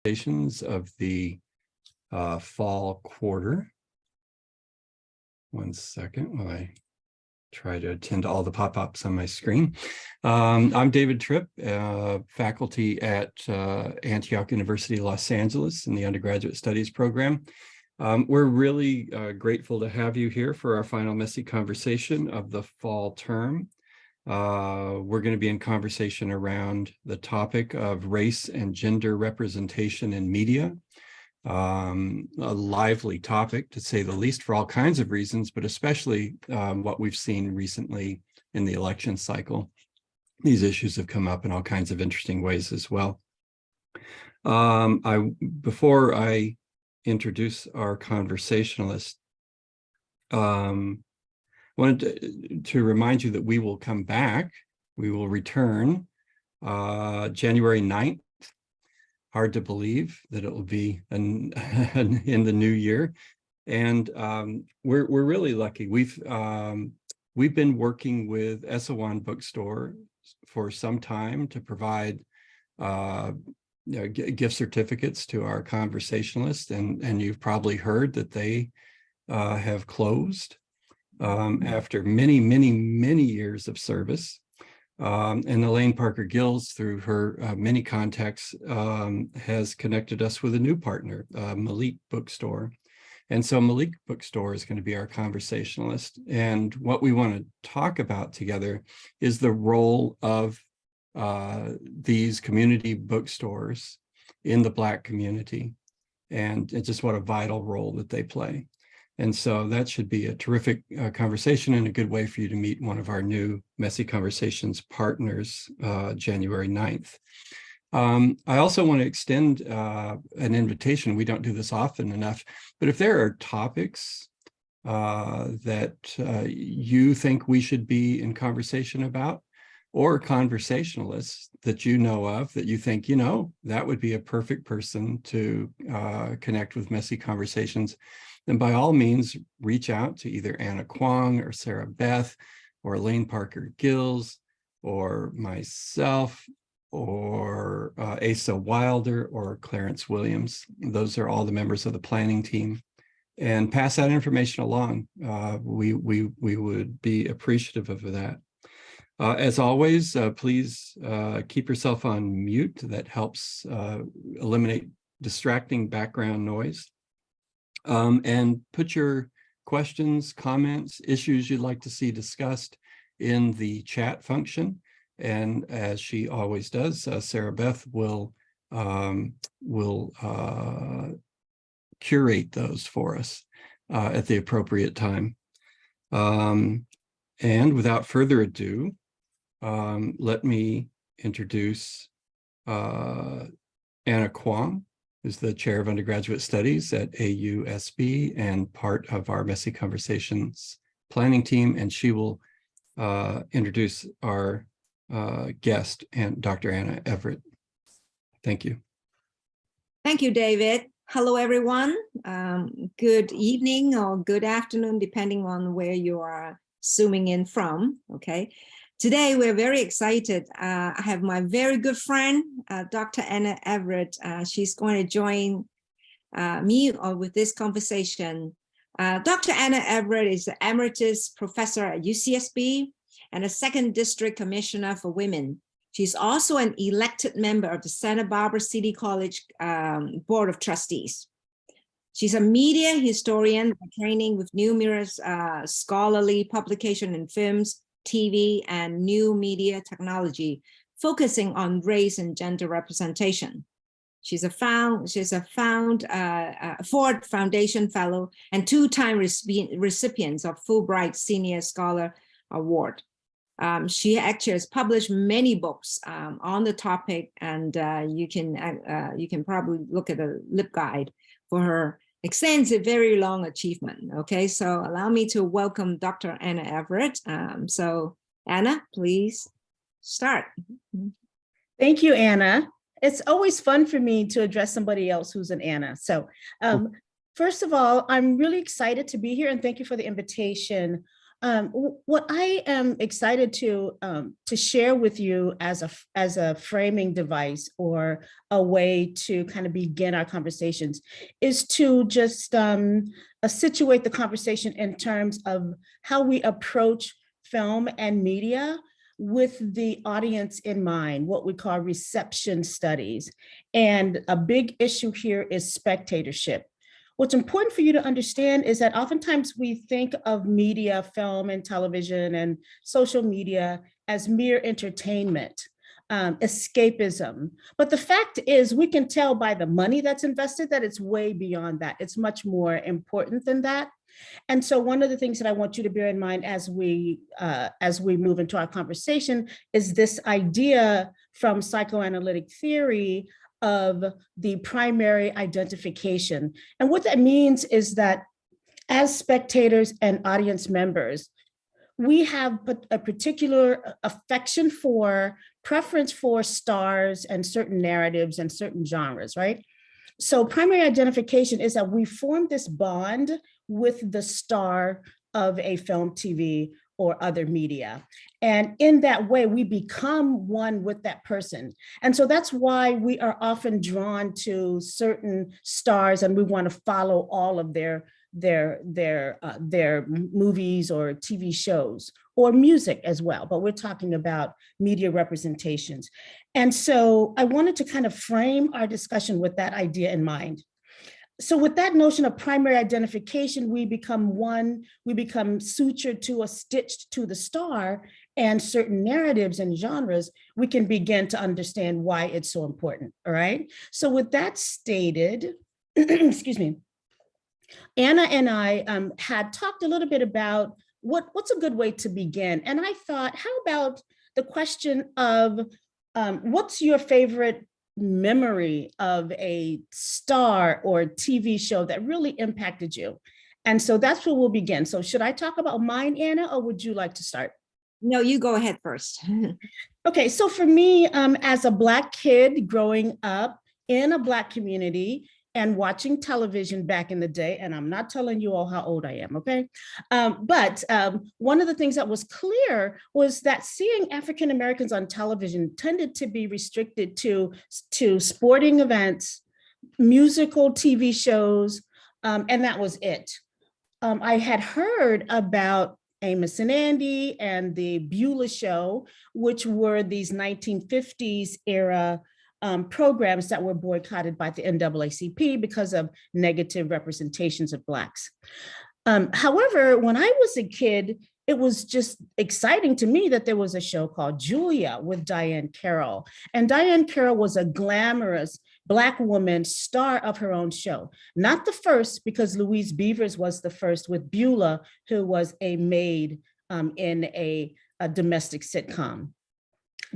Of the fall quarter. One second while I try to attend to all the pop-ups on my screen. I'm David Tripp, faculty at Antioch University, Los Angeles in the undergraduate studies program. We're really grateful to have you here for our final messy conversation of the fall term. We're going to be in conversation around the topic of race and gender representation in media. A lively topic, to say the least, for all kinds of reasons, but especially what we've seen recently in the election cycle. These issues have come up in all kinds of interesting ways as well. Before I introduce our conversationalist, wanted to remind you that we will come back. We will return January 9th. Hard to believe that it will be in the new year. And we're really lucky. We've been working with Esalen Bookstore for some time to provide gift certificates to our conversationalists. And you've probably heard that they have closed after many, many, many years of service. And Elaine Parker Gills, through her many contacts, has connected us with a new partner, Malik Bookstore. And so Malik Bookstore is going to be our conversationalist. And what we want to talk about together is the role of these community bookstores in the Black community, and just what a vital role that they play. And so that should be a terrific conversation and a good way for you to meet one of our new Messy Conversations partners, January 9th. I also want to extend an invitation. We don't do this often enough, but if there are topics that you think we should be in conversation about, or conversationalists that you know of that you think, that would be a perfect person to connect with Messy Conversations, then by all means, reach out to either Anna Kwong or Sarah Beth or Elaine Parker Gills or myself or Asa Wilder or Clarence Williams. Those are all the members of the planning team. And pass that information along. We would be appreciative of that. As always, please keep yourself on mute. That helps eliminate distracting background noise. And put your questions, comments, issues you'd like to see discussed in the chat function. And as she always does, Sarah Beth will curate those for us at the appropriate time. And without further ado, let me introduce Anna Kwong, who's the chair of undergraduate studies at AUSB and part of our Messy Conversations planning team. And she will introduce our guest, and Dr. Anna Everett. Thank you. Thank you, David. Hello, everyone. Good evening or good afternoon, depending on where you are zooming in from, okay? Today, we're very excited. I have my very good friend, Dr. Anna Everett. She's going to join me with this conversation. Dr. Anna Everett is the Emeritus Professor at UCSB and a Second District Commissioner for Women. She's also an elected member of the Santa Barbara City College Board of Trustees. She's a media historian by training with numerous scholarly publications in films, TV, and new media technology, focusing on race and gender representation. She's a Ford Foundation Fellow and two-time recipients of Fulbright Senior Scholar Award. She actually has published many books on the topic, and you can probably look at a lip guide for her extensive, very long achievement. Okay, so allow me to welcome Dr. Anna Everett. So Anna, please start. Thank you, Anna. It's always fun for me to address somebody else who's an Anna. So first of all, I'm really excited to be here and thank you for the invitation. What I am excited to share with you as a framing device or a way to kind of begin our conversations is to just situate the conversation in terms of how we approach film and media with the audience in mind, what we call reception studies. And a big issue here is spectatorship. What's important for you to understand is that oftentimes we think of media, film and television and social media as mere entertainment, escapism. But the fact is, we can tell by the money that's invested that it's way beyond that. It's much more important than that. And so one of the things that I want you to bear in mind as we move into our conversation is this idea from psychoanalytic theory of the primary identification. And what that means is that as spectators and audience members, we have a particular affection for, preference for stars and certain narratives and certain genres, right? So primary identification is that we form this bond with the star of a film, TV, or other media. And in that way, we become one with that person. And so that's why we are often drawn to certain stars and we want to follow all of their movies or TV shows or music as well. But we're talking about media representations. And so I wanted to kind of frame our discussion with that idea in mind. So with that notion of primary identification, we become one, we become sutured to or stitched to the star and certain narratives and genres, we can begin to understand why it's so important, all right? So with that stated, excuse me, Anna and I had talked a little bit about what's a good way to begin. And I thought, how about the question of what's your favorite memory of a star or TV show that really impacted you? And so that's where we'll begin. So should I talk about mine, Anna, or would you like to start? No, you go ahead first. Okay, so for me, as a Black kid growing up in a Black community and watching television back in the day, and I'm not telling you all how old I am, okay? But one of the things that was clear was that seeing African Americans on television tended to be restricted to sporting events, musical TV shows, and that was it. I had heard about Amos and Andy and the Beulah Show, which were these 1950s era programs that were boycotted by the NAACP because of negative representations of Blacks. However, when I was a kid, it was just exciting to me that there was a show called Julia with Diane Carroll. And Diane Carroll was a glamorous Black woman star of her own show. Not the first, because Louise Beavers was the first with Beulah, who was a maid in a domestic sitcom.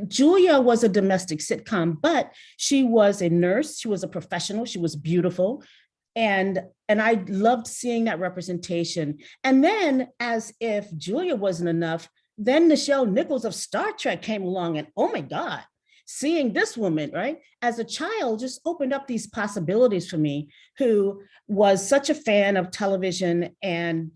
Julia was a domestic sitcom, but she was a nurse, she was a professional, she was beautiful. And I loved seeing that representation. And then, as if Julia wasn't enough, then Nichelle Nichols of Star Trek came along and, oh my God, seeing this woman, right, as a child just opened up these possibilities for me, who was such a fan of television and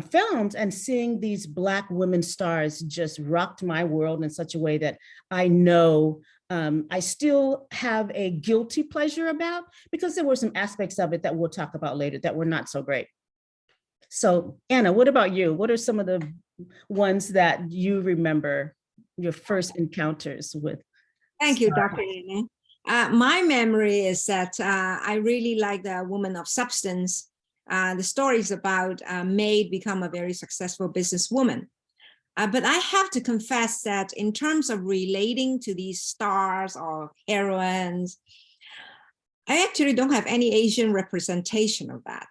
films, and seeing these Black women stars just rocked my world in such a way that I know I still have a guilty pleasure about, because there were some aspects of it that we'll talk about later that were not so great. So Anna, what about you? What are some of the ones that you remember your first encounters with? Thank you, Dr. Ene. My memory is that I really like the Woman of Substance. The story is about a maid become a very successful businesswoman. But I have to confess that in terms of relating to these stars or heroines, I actually don't have any Asian representation of that.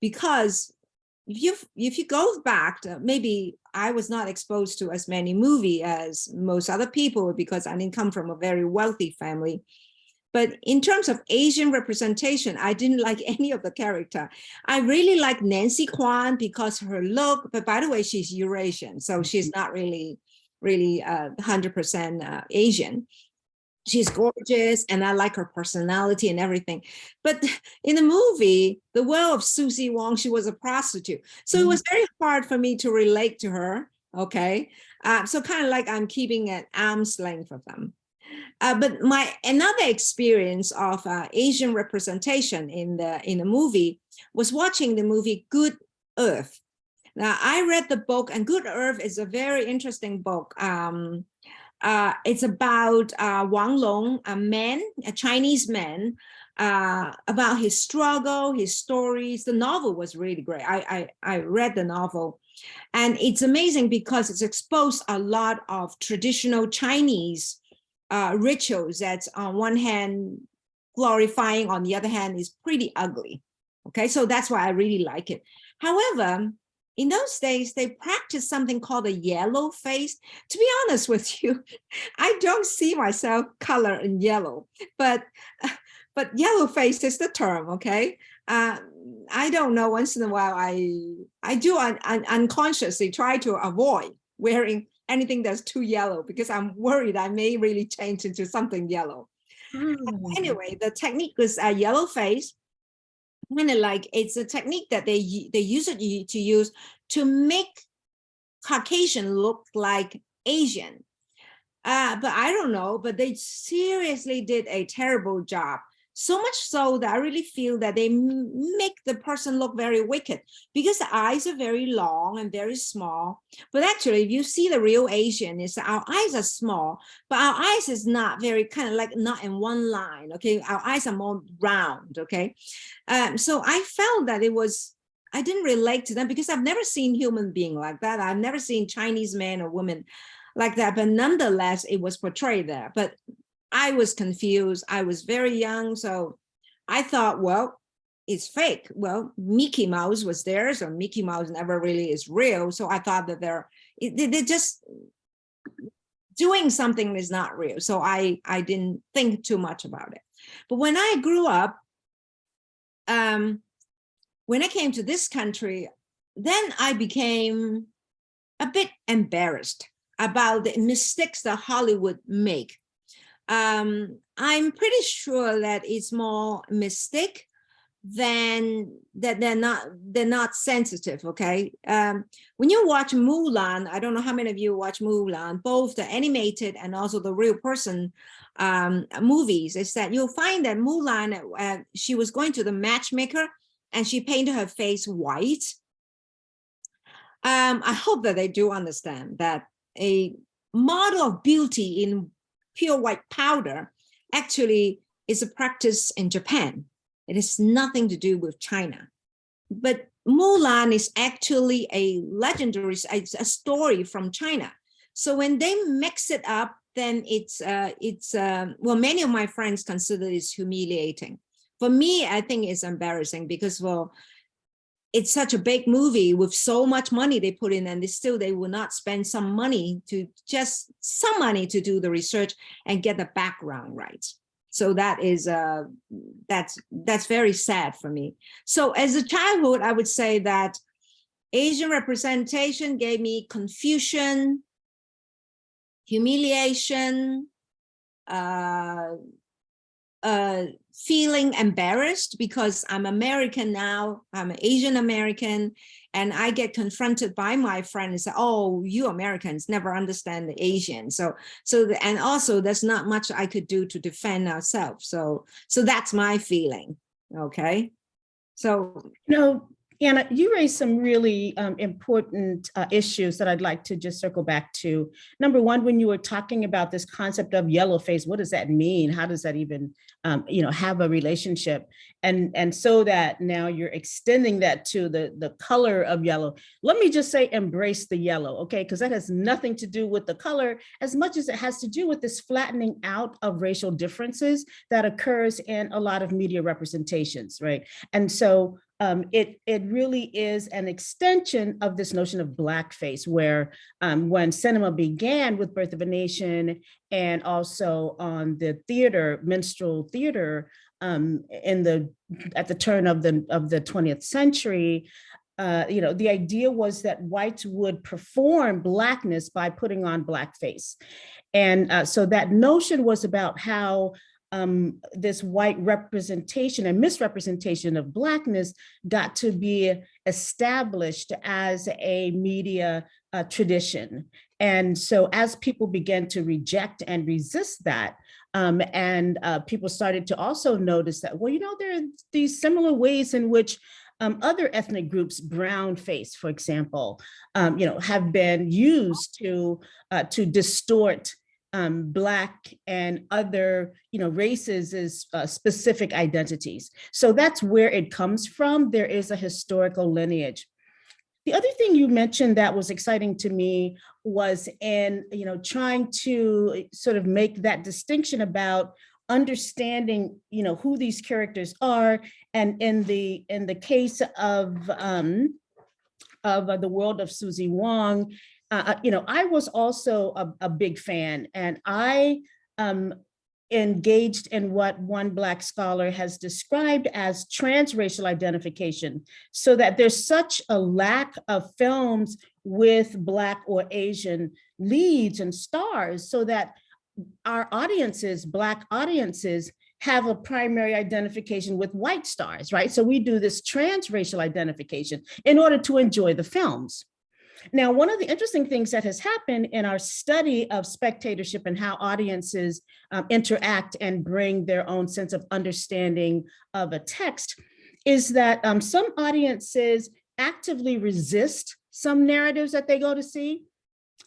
Because if you go back to, maybe I was not exposed to as many movies as most other people because I didn't come from a very wealthy family. But in terms of Asian representation, I didn't like any of the character. I really like Nancy Kwong because her look, but by the way, she's Eurasian, so she's not really 100% Asian. she's gorgeous and I like her personality and everything. But in the movie, the world of Susie Wong, she was a prostitute. So it was very hard for me to relate to her. Okay. So kind of like I'm keeping at arm's length of them. But my another experience of Asian representation in the movie was watching the movie Good Earth. Now I read the book, and Good Earth is a very interesting book. It's about Wang Long, a Chinese man, about his struggle, his stories. The novel was really great. I read the novel, and it's amazing because it's exposed a lot of traditional Chinese rituals that's on one hand glorifying, on the other hand is pretty ugly. Okay, so that's why I really like it. However, in those days, they practiced something called a yellow face. To be honest with you, I don't see myself color in yellow, but yellow face is the term, okay? I don't know, once in a while, I do unconsciously try to avoid wearing anything that's too yellow because I'm worried I may really change into something yellow. Anyway, the technique was a yellow face. Kind of like it's a technique that they use it to use to make Caucasian look like Asian. But I don't know, but they seriously did a terrible job. So much so that I really feel that they make the person look very wicked because the eyes are very long and very small. But actually, if you see the real Asian, is our eyes are small, but our eyes is not very kind of like not in one line. Okay, our eyes are more round. Okay, so I felt that I didn't relate to them because I've never seen human being like that. I've never seen Chinese men or women like that. But nonetheless, it was portrayed there. But I was confused. I was very young. So I thought, well, it's fake. Well, Mickey Mouse was there. So Mickey Mouse never really is real. So I thought that they're just doing something is not real. So I didn't think too much about it. But when I grew up, when I came to this country, then I became a bit embarrassed about the mistakes that Hollywood make. I'm pretty sure that it's more mistake than that they're not sensitive. Okay, when you watch Mulan, I don't know how many of you watch Mulan, both the animated and also the real person movies, is that you'll find that Mulan, she was going to the matchmaker and she painted her face white. I hope that they do understand that a model of beauty in pure white powder actually is a practice in Japan. It has nothing to do with China. But Mulan is actually a legendary, a story from China. So when they mix it up, then it's well, many of my friends consider it's humiliating. For me, I think it's embarrassing because, well, it's such a big movie with so much money they put in, and they will not spend some money to do the research and get the background right. So that is that's very sad for me. So as a childhood, I would say that Asian representation gave me confusion, humiliation, feeling embarrassed because I'm American now, I'm an Asian American, and I get confronted by my friends and say, oh, you Americans never understand the Asian. And also there's not much I could do to defend ourselves. So that's my feeling, okay? So. No, Anna, you raised some really important issues that I'd like to just circle back to. Number one, when you were talking about this concept of yellow face, what does that mean? How does that even, have a relationship? And so that now you're extending that to the color of yellow. Let me just say, embrace the yellow, okay? Because that has nothing to do with the color as much as it has to do with this flattening out of racial differences that occurs in a lot of media representations, right? And so it really is an extension of this notion of blackface, where when cinema began with Birth of a Nation and also on the theater, minstrel theater, at the turn of the 20th century, the idea was that whites would perform Blackness by putting on blackface. And so that notion was about how this white representation and misrepresentation of Blackness got to be established as a media tradition. And so as people began to reject and resist that, and people started to also notice that, well, there are these similar ways in which other ethnic groups, brown face, for example, have been used to distort Black and other, races as specific identities. So that's where it comes from. There is a historical lineage. The other thing you mentioned that was exciting to me was in, trying to sort of make that distinction about understanding, who these characters are, and in the case of the world of Susie Wong, I was also a big fan, and I engaged in what one Black scholar has described as transracial identification, so that there's such a lack of films with Black or Asian leads and stars, so that our audiences, Black audiences, have a primary identification with white stars, right? So we do this transracial identification in order to enjoy the films. Now, one of the interesting things that has happened in our study of spectatorship and how audiences interact and bring their own sense of understanding of a text is that some audiences actively resist some narratives that they go to see.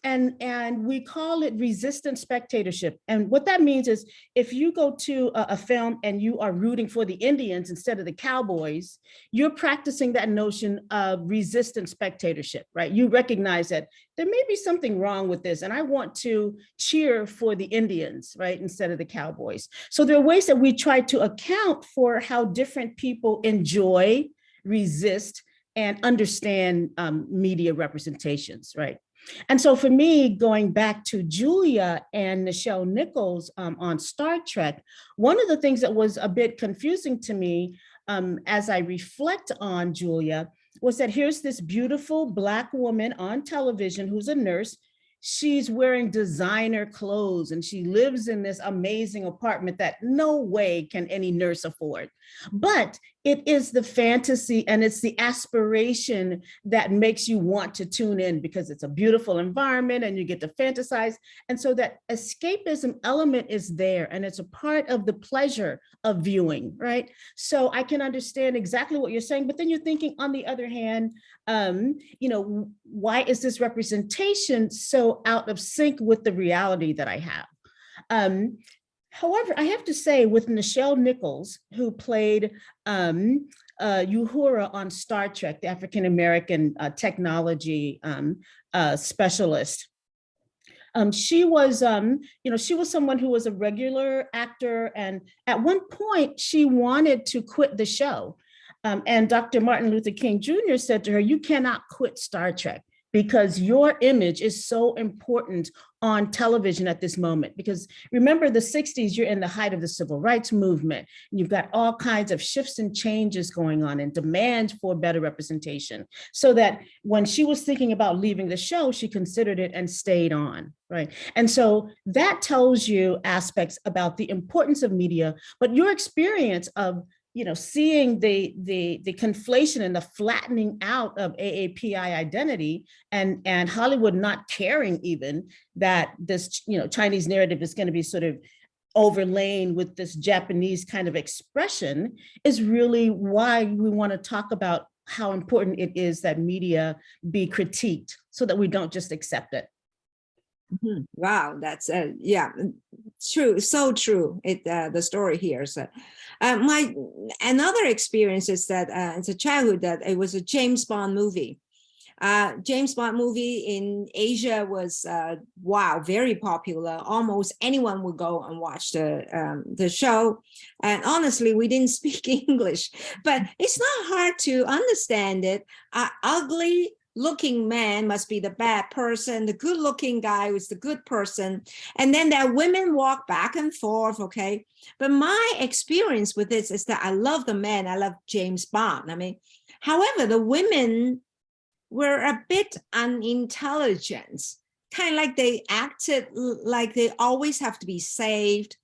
And we call it resistant spectatorship. And what that means is if you go to a film and you are rooting for the Indians instead of the cowboys, you're practicing that notion of resistant spectatorship, right? You recognize that there may be something wrong with this, and I want to cheer for the Indians, right, instead of the cowboys. So there are ways that we try to account for how different people enjoy, resist, and understand media representations, right? And so for me, going back to Julia and Nichelle Nichols on Star Trek, one of the things that was a bit confusing to me as I reflect on Julia was that here's this beautiful Black woman on television who's a nurse. She's wearing designer clothes and she lives in this amazing apartment that no way can any nurse afford. But it is the fantasy and it's the aspiration that makes you want to tune in because it's a beautiful environment and you get to fantasize. And so that escapism element is there and it's a part of the pleasure of viewing, right? So I can understand exactly what you're saying, but then you're thinking on the other hand, why is this representation so out of sync with the reality that I have? However, I have to say with Nichelle Nichols, who played Uhura on Star Trek, the African-American technology specialist, she was someone who was a regular actor. And at one point she wanted to quit the show. And Dr. Martin Luther King Jr. said to her, "You cannot quit Star Trek because your image is so important on television at this moment." Because remember the 60s, you're in the height of the civil rights movement. You've got all kinds of shifts and changes going on and demands for better representation. So that when she was thinking about leaving the show, she considered it and stayed on, right? And so that tells you aspects about the importance of media, but your experience of seeing the conflation and the flattening out of AAPI identity and Hollywood not caring even that this, Chinese narrative is going to be sort of overlain with this Japanese kind of expression is really why we want to talk about how important it is that media be critiqued so that we don't just accept it. Mm-hmm. Wow, that's true, so true. The story here. So, my another experience is that it's a childhood that it was a James Bond movie. James Bond movie in Asia was very popular. Almost anyone would go and watch the show. And honestly, we didn't speak English, but it's not hard to understand it. Ugly looking man must be the bad person. The good looking guy was the good person. And then there are women walk back and forth, but my experience with this is that I love the man. I love James Bond. I mean, However, the women were a bit unintelligent, kind of like they acted like they always have to be saved.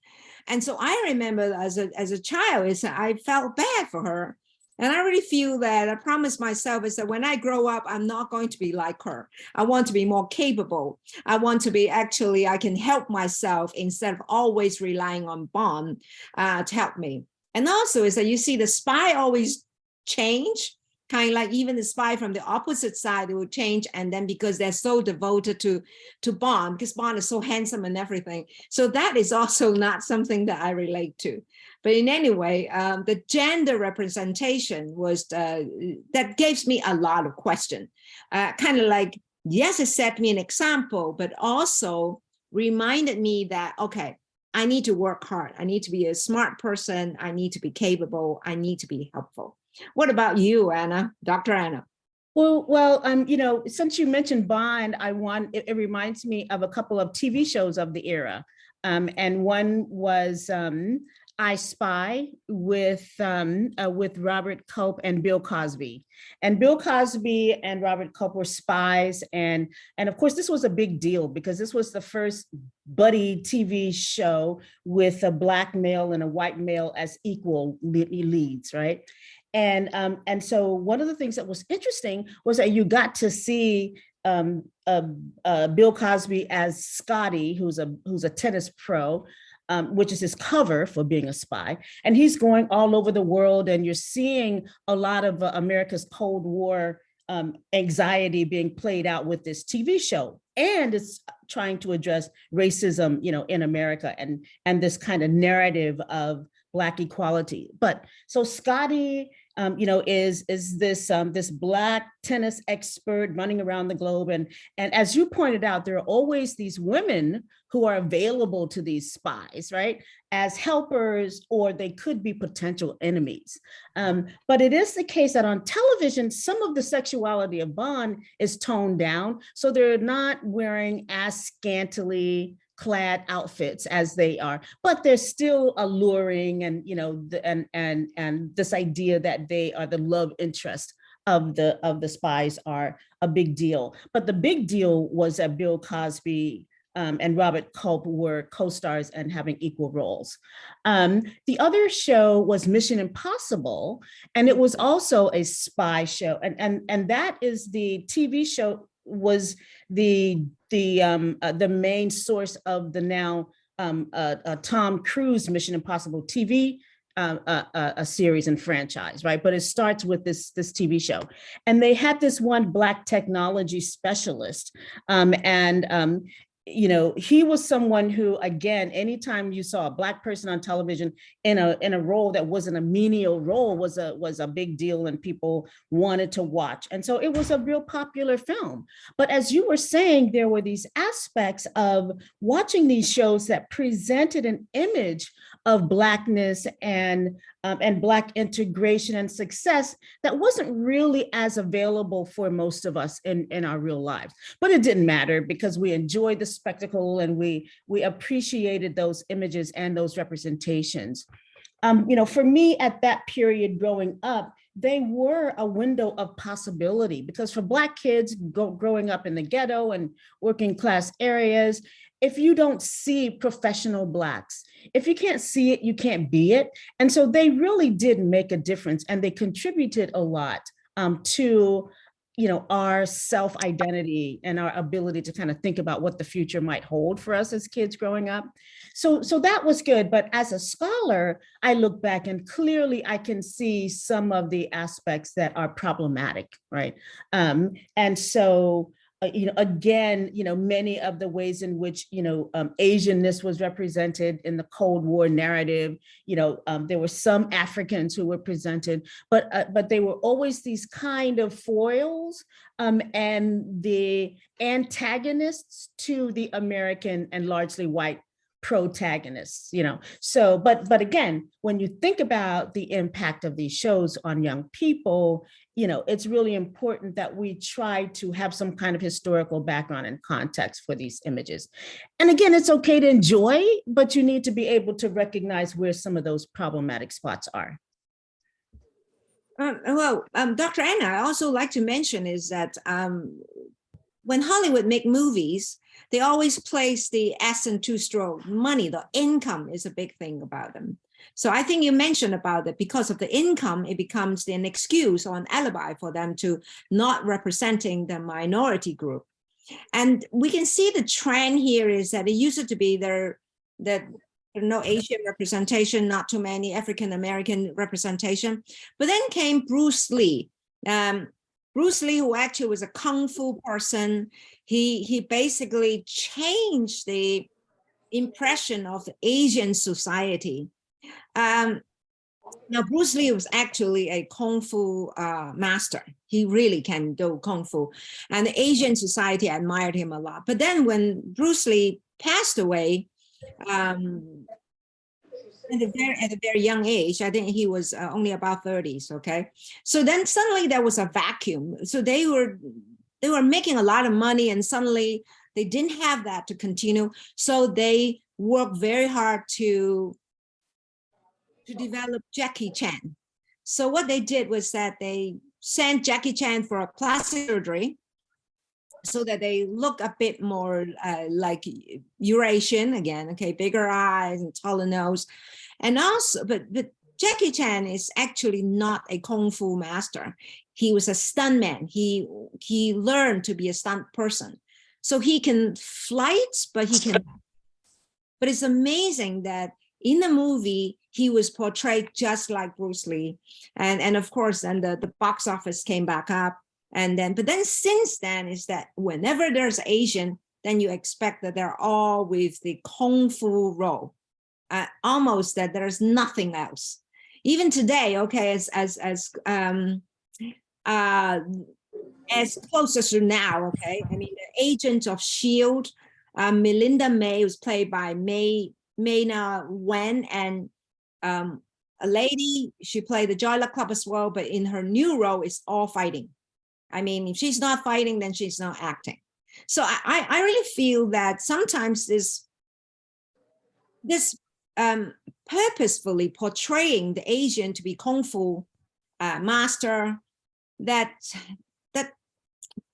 And so I remember as a child, I felt bad for her. And I really feel that I promised myself is that when I grow up, I'm not going to be like her. I want to be more capable. I want to be actually, I can help myself instead of always relying on Bond to help me. And also is that you see the spy always change, kind of like even the spy from the opposite side will change. And then because they're so devoted to Bond, because Bond is so handsome and everything. So that is also not something that I relate to. But in any way, the gender representation was, that gives me a lot of question. Kind of like, yes, it set me an example, but also reminded me that, okay, I need to work hard. I need to be a smart person. I need to be capable. I need to be helpful. What about you, Anna, Dr. Anna? Well, you know, since you mentioned Bond, it reminds me of a couple of TV shows of the era. And one was I Spy with Robert Culp and Bill Cosby. And Bill Cosby and Robert Culp were spies. And of course, this was a big deal because this was the first buddy TV show with a Black male and a white male as equal leads, right? And so one of the things that was interesting was that you got to see Bill Cosby as Scotty, who's a tennis pro, which is his cover for being a spy. And he's going all over the world, and you're seeing a lot of America's Cold War anxiety being played out with this TV show. And it's trying to address racism, you know, in America and this kind of narrative of Black equality. But so Scotty, you know, is this Black tennis expert running around the globe, and as you pointed out, there are always these women who are available to these spies, right, as helpers, or they could be potential enemies. But it is the case that on television, some of the sexuality of Bond is toned down, so they're not wearing as scantily clad outfits as they are, but they're still alluring, and you know, and this idea that they are the love interest of the spies are a big deal. But the big deal was that Bill Cosby and Robert Culp were co-stars and having equal roles. The other show was Mission Impossible, and it was also a spy show, and that is the TV show was the main source of the now Tom Cruise Mission Impossible TV a series and franchise, right? But it starts with this TV show, and they had this one Black technology specialist, you know, he was someone who, again, anytime you saw a Black person on television in a role that wasn't a menial role was a big deal, and people wanted to watch. And so it was a real popular film. But as you were saying, there were these aspects of watching these shows that presented an image of Blackness and Black integration and success that wasn't really as available for most of us in our real lives. But it didn't matter because we enjoyed the spectacle and we appreciated those images and those representations. You know, for me at that period growing up, they were a window of possibility, because for Black kids growing up in the ghetto and working class areas, if you don't see professional Blacks, if you can't see it, you can't be it. And so they really did make a difference, and they contributed a lot to, you know, our self-identity and our ability to kind of think about what the future might hold for us as kids growing up. So that was good. But as a scholar, I look back and clearly I can see some of the aspects that are problematic, right? And so, you know, again, you know, many of the ways in which, you know, Asianness was represented in the Cold War narrative, you know, there were some Africans who were presented, but they were always these kind of foils and the antagonists to the American and largely white protagonists, you know. So, but again, when you think about the impact of these shows on young people, you know, it's really important that we try to have some kind of historical background and context for these images. And again, it's okay to enjoy, but you need to be able to recognize where some of those problematic spots are. Dr. Anna, I also like to mention is that when Hollywood make movies, they always place the S and two-stroke money. The income is a big thing about them. So I think you mentioned about that because of the income, it becomes an excuse or an alibi for them to not representing the minority group. And we can see the trend here is that it used to be that there no Asian representation, not too many African-American representation. But then came Bruce Lee. Bruce Lee, who actually was a Kung Fu person, he basically changed the impression of the Asian society. Now, Bruce Lee was actually a Kung Fu master. He really can do Kung Fu. And the Asian society admired him a lot. But then when Bruce Lee passed away, at a very young age, I think he was only about 30s, okay? So then suddenly there was a vacuum. So they were making a lot of money and suddenly they didn't have that to continue. So they worked very hard to develop Jackie Chan. So what they did was that they sent Jackie Chan for a plastic surgery so that they look a bit more like Eurasian again, okay, bigger eyes and taller nose. And also, but Jackie Chan is actually not a Kung Fu master. He was a stuntman. He learned to be a stunt person. So he can fight, but it's amazing that in the movie, he was portrayed just like Bruce Lee. And of course, then the box office came back up. But then since then is that whenever there's Asian, then you expect that they're all with the Kung Fu role, almost that there's nothing else. Even today, okay, as close as to now, okay, I mean, the agent of S.H.I.E.L.D., Melinda May was played by Mei-Na Wen, and a lady, she played the Joy Luck Club as well, but in her new role, it's all fighting. I mean, if she's not fighting, then she's not acting. So I really feel that sometimes this purposefully portraying the Asian to be Kung Fu master, that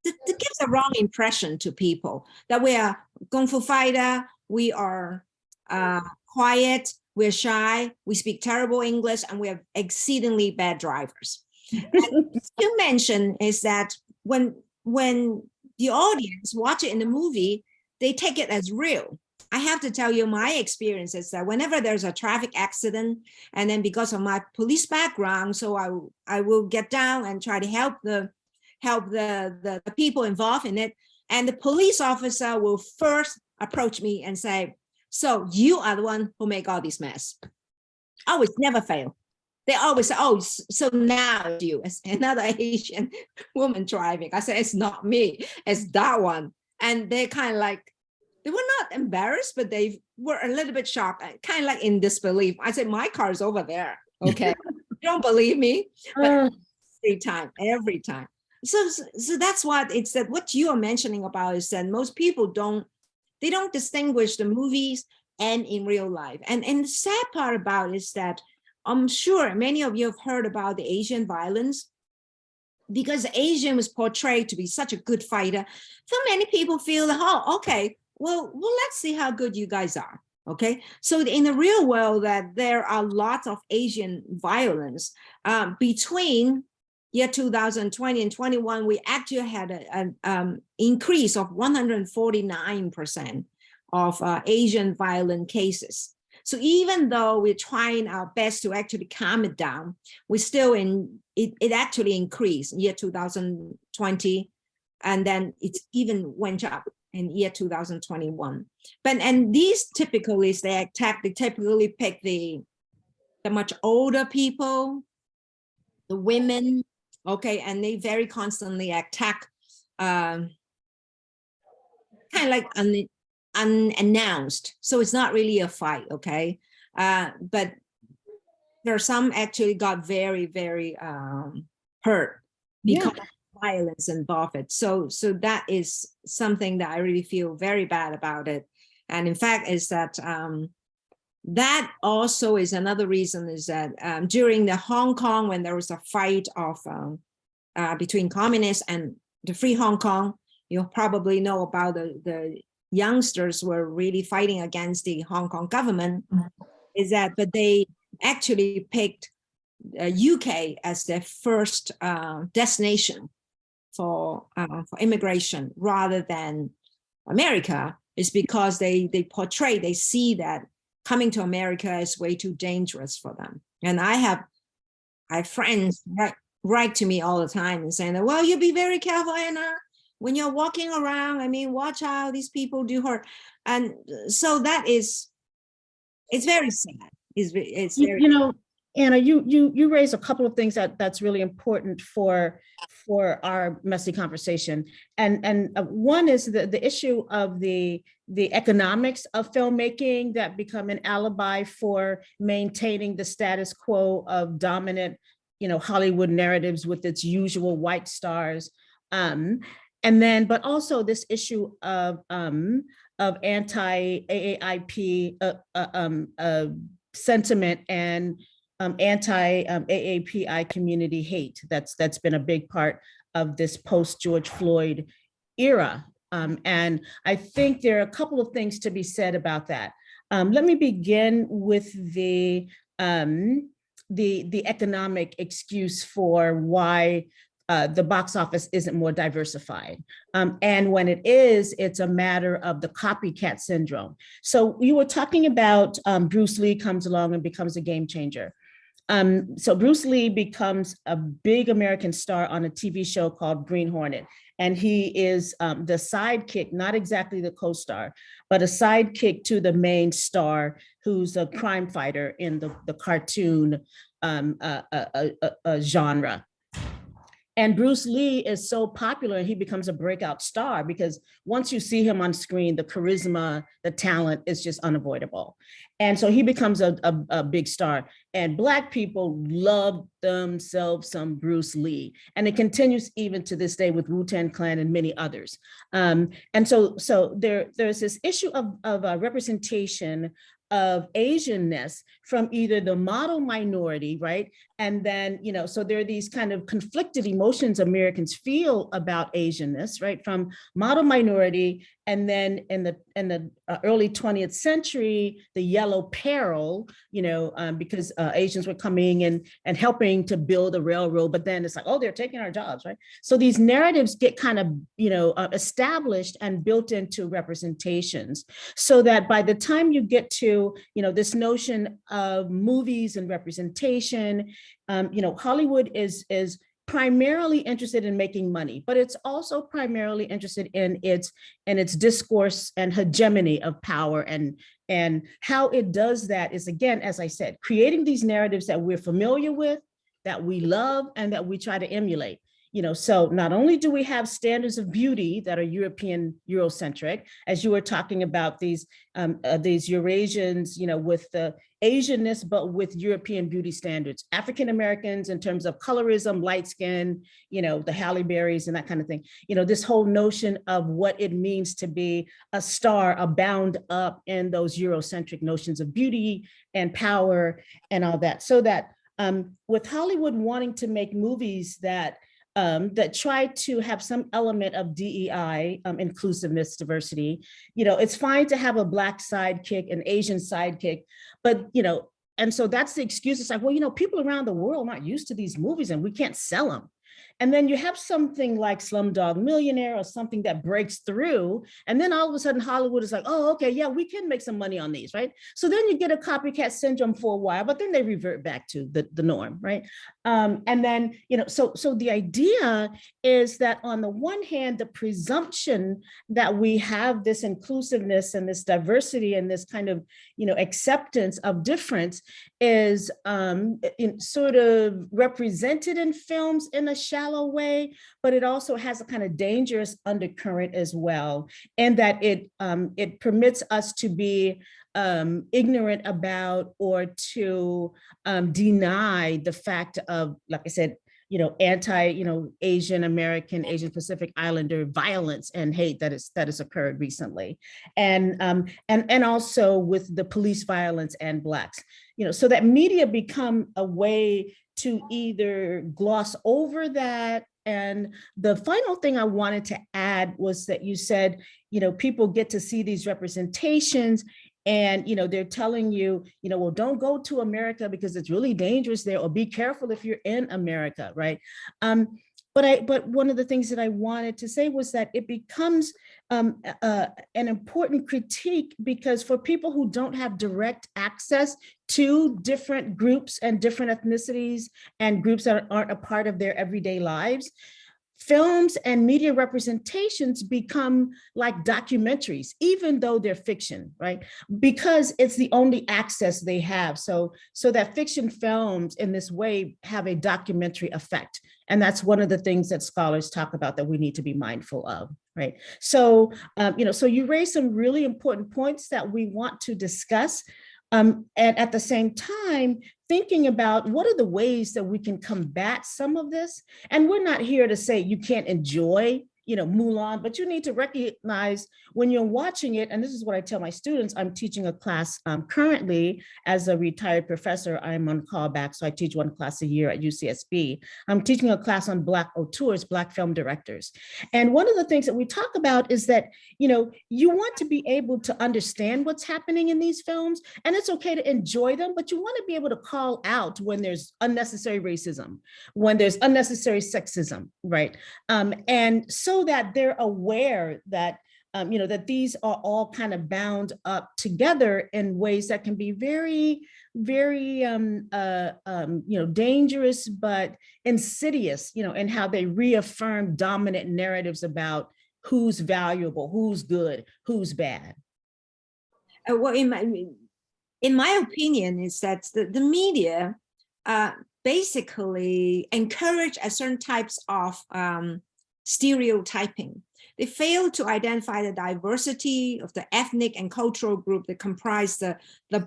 gives a wrong impression to people that we are Kung Fu fighter, we are quiet, we're shy, we speak terrible English, and we are exceedingly bad drivers. You mentioned is that when the audience watch it in the movie, they take it as real. I have to tell you my experience is that whenever there's a traffic accident, and then because of my police background, so I will get down and try to help the people involved in it. And the police officer will first approach me and say, so you are the one who make all this mess. Always never fail. They always say, oh, so now it's you, as another Asian woman driving. I said, it's not me, it's that one. And they kind of like, they were not embarrassed, but they were a little bit shocked, kind of like in disbelief. I said, my car's over there. Okay, you don't believe me? But every time. So that's what it's that what you are mentioning about is that most people don't distinguish the movies and in real life. And the sad part about it is that I'm sure many of you have heard about the Asian violence, because Asian was portrayed to be such a good fighter. So many people feel, oh, okay, well, let's see how good you guys are. Okay, so in the real world, that there are lots of Asian violence. Between year 2020 and 21, we actually had an increase of 149% of Asian violent cases. So even though we're trying our best to actually calm it down, we still it actually increased in year 2020, and then it even went up in year 2021. And these typically, they typically pick the much older people, the women, okay, and they very constantly attack kind of like unannounced. So it's not really a fight, okay? But there are some actually got very, very hurt because of violence involved. So that is something that I really feel very bad about it. And in fact, is that that also is another reason is that during the Hong Kong, when there was a fight of between communists and the free Hong Kong, you probably know about the youngsters were really fighting against the Hong Kong government. Is that, but they actually picked UK as their first destination for immigration rather than America, is because they see that coming to America is way too dangerous for them. And I have friends write to me all the time and saying that, well, you be very careful, Anna, when you're walking around. I mean, watch out, these people do hurt. And so that is, it's very sad. It's very, you know, Anna, you raise a couple of things that's really important for our messy conversation, and one is the issue of the economics of filmmaking that become an alibi for maintaining the status quo of dominant, Hollywood narratives with its usual white stars, and then but also this issue of anti-AAIP sentiment and anti-AAPI community hate. That's been a big part of this post-George Floyd era. And I think there are a couple of things to be said about that. Let me begin with the economic excuse for why the box office isn't more diversified. And when it is, it's a matter of the copycat syndrome. So you were talking about Bruce Lee comes along and becomes a game changer. So Bruce Lee becomes a big American star on a TV show called Green Hornet. And he is the sidekick, not exactly the co-star, but a sidekick to the main star, who's a crime fighter in the cartoon genre. And Bruce Lee is so popular, he becomes a breakout star because once you see him on screen, the charisma, the talent is just unavoidable. And so he becomes a big star. And Black people love themselves some Bruce Lee. And it continues even to this day with Wu-Tang Clan and many others. And so there's this issue of representation of Asianness from either the model minority, right? And then, so there are these kind of conflicted emotions Americans feel about Asianness, right? From model minority, and then in the early 20th century, the yellow peril, because Asians were coming and helping to build a railroad, but then it's like, oh, they're taking our jobs, right? So these narratives get kind of, established and built into representations, so that by the time you get to, this notion of movies and representation, Hollywood is primarily interested in making money, but it's also primarily interested in its discourse and hegemony of power, and how it does that is, again, as I said, creating these narratives that we're familiar with, that we love, and that we try to emulate. So not only do we have standards of beauty that are European, Eurocentric, as you were talking about these Eurasians, with the Asianness, but with European beauty standards, African Americans in terms of colorism, light skin, the Halle Berrys and that kind of thing. This whole notion of what it means to be a star, bound up in those Eurocentric notions of beauty and power and all that. So that with Hollywood wanting to make movies that try to have some element of DEI, inclusiveness, diversity. It's fine to have a Black sidekick, an Asian sidekick, but, and so that's the excuse. It's like, well, people around the world aren't used to these movies and we can't sell them. And then you have something like Slumdog Millionaire or something that breaks through. And then all of a sudden Hollywood is like, oh, okay, yeah, we can make some money on these, right? So then you get a copycat syndrome for a while, but then they revert back to the norm, right? And then, so the idea is that on the one hand, the presumption that we have this inclusiveness and this diversity and this kind of, acceptance of difference is sort of represented in films in a shallow way, but it also has a kind of dangerous undercurrent as well, and that it permits us to be ignorant about or to deny the fact of, like I said, Asian American, Asian Pacific Islander violence and hate that has occurred recently, and also with the police violence and Blacks, so that media become a way to either gloss over that. And the final thing I wanted to add was that you said, people get to see these representations and, they're telling you, well, don't go to America because it's really dangerous there, or be careful if you're in America, right? But one of the things that I wanted to say was that it becomes an important critique, because for people who don't have direct access to different groups and different ethnicities and groups that aren't a part of their everyday lives, films and media representations become like documentaries, even though they're fiction, right? Because it's the only access they have. So that fiction films in this way have a documentary effect. And that's one of the things that scholars talk about that we need to be mindful of, right? So, so you raised some really important points that we want to discuss. And at the same time, thinking about what are the ways that we can combat some of this. And we're not here to say you can't enjoy, Mulan, but you need to recognize when you're watching it, and this is what I tell my students. I'm teaching a class currently as a retired professor. I'm on callback, so I teach one class a year at UCSB. I'm teaching a class on Black auteurs, Black film directors. And one of the things that we talk about is that, you want to be able to understand what's happening in these films, and it's okay to enjoy them, but you want to be able to call out when there's unnecessary racism, when there's unnecessary sexism, right? And so that they're aware that that these are all kind of bound up together in ways that can be very, very, dangerous, but insidious, in how they reaffirm dominant narratives about who's valuable, who's good, who's bad. Well, in my opinion, is that the media basically encourage a certain types of stereotyping. They fail to identify the diversity of the ethnic and cultural group that comprise the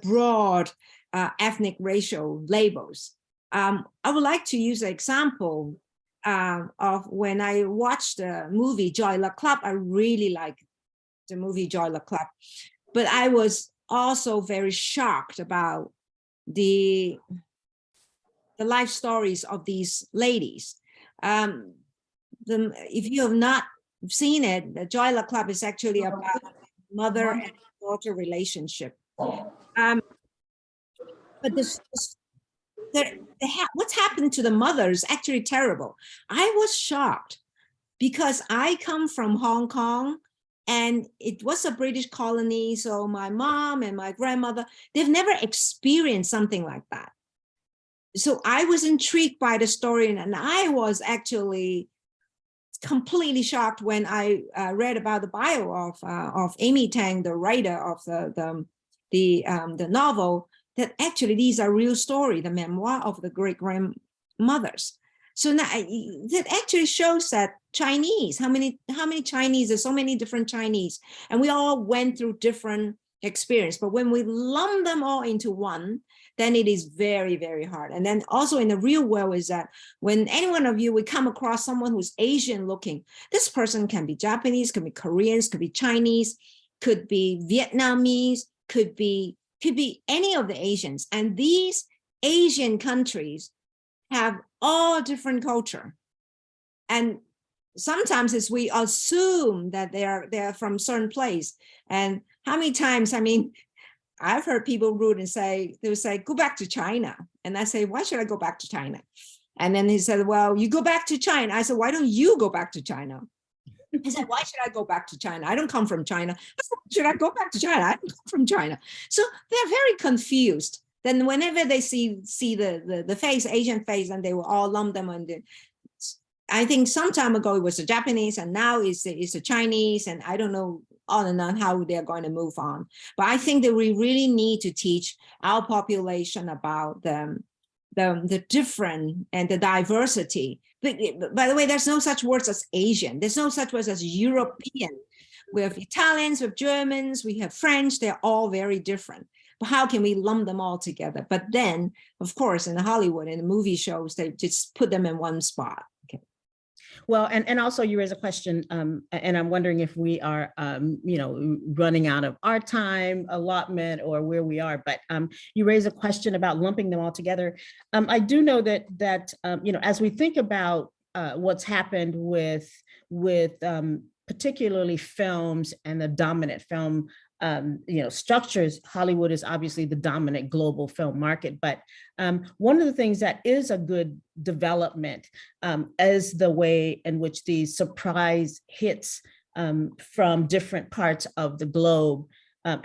broad ethnic racial labels. I would like to use an example of when I watched the movie Joy Luck Club. I really like the movie Joy Luck Club, but I was also very shocked about the life stories of these ladies. If you have not seen it, the Joy Luck Club is actually about mother and daughter relationship. But what's happened to the mother is actually terrible. I was shocked because I come from Hong Kong, and it was a British colony. So my mom and my grandmother, they've never experienced something like that. So I was intrigued by the story, and I was actually completely shocked when I read about the bio of Amy Tang, the writer of the novel, that actually these are real story, the memoir of the great grandmothers. So now that actually shows that Chinese, how many Chinese, there's so many different Chinese, and we all went through different experience. But when we lump them all into one, then it is very, very hard. And then also in the real world is that when any one of you would come across someone who's Asian looking, this person can be Japanese, could be Koreans, could be Chinese, could be Vietnamese, could be any of the Asians. And these Asian countries have all different culture. And sometimes as we assume that they're from certain place. And how many times, I've heard people rude and they would say, go back to China. And I say, why should I go back to China? And then he said, well, you go back to China. I said, why don't you go back to China? He said, why should I go back to China? I don't come from China. I said, should I go back to China? I don't come from China. So they're very confused. Then whenever they see the face, Asian face, and they will all lump them on the, I think some time ago it was the Japanese, and now it's the Chinese, and I don't know on and on how they're going to move on. But I think that we really need to teach our population about the different and the diversity. But, by the way, there's no such words as Asian. There's no such words as European. We have Italians, we have Germans, we have French. They're all very different. how can we lump them all together? But then, of course, in Hollywood, in the movie shows, they just put them in one spot. Okay. Well, and also you raise a question, and I'm wondering if we are, running out of our time allotment or where we are. But you raise a question about lumping them all together. I do know that as we think about what's happened with particularly films and the dominant film structures, Hollywood is obviously the dominant global film market. But one of the things that is a good development is the way in which these surprise hits from different parts of the globe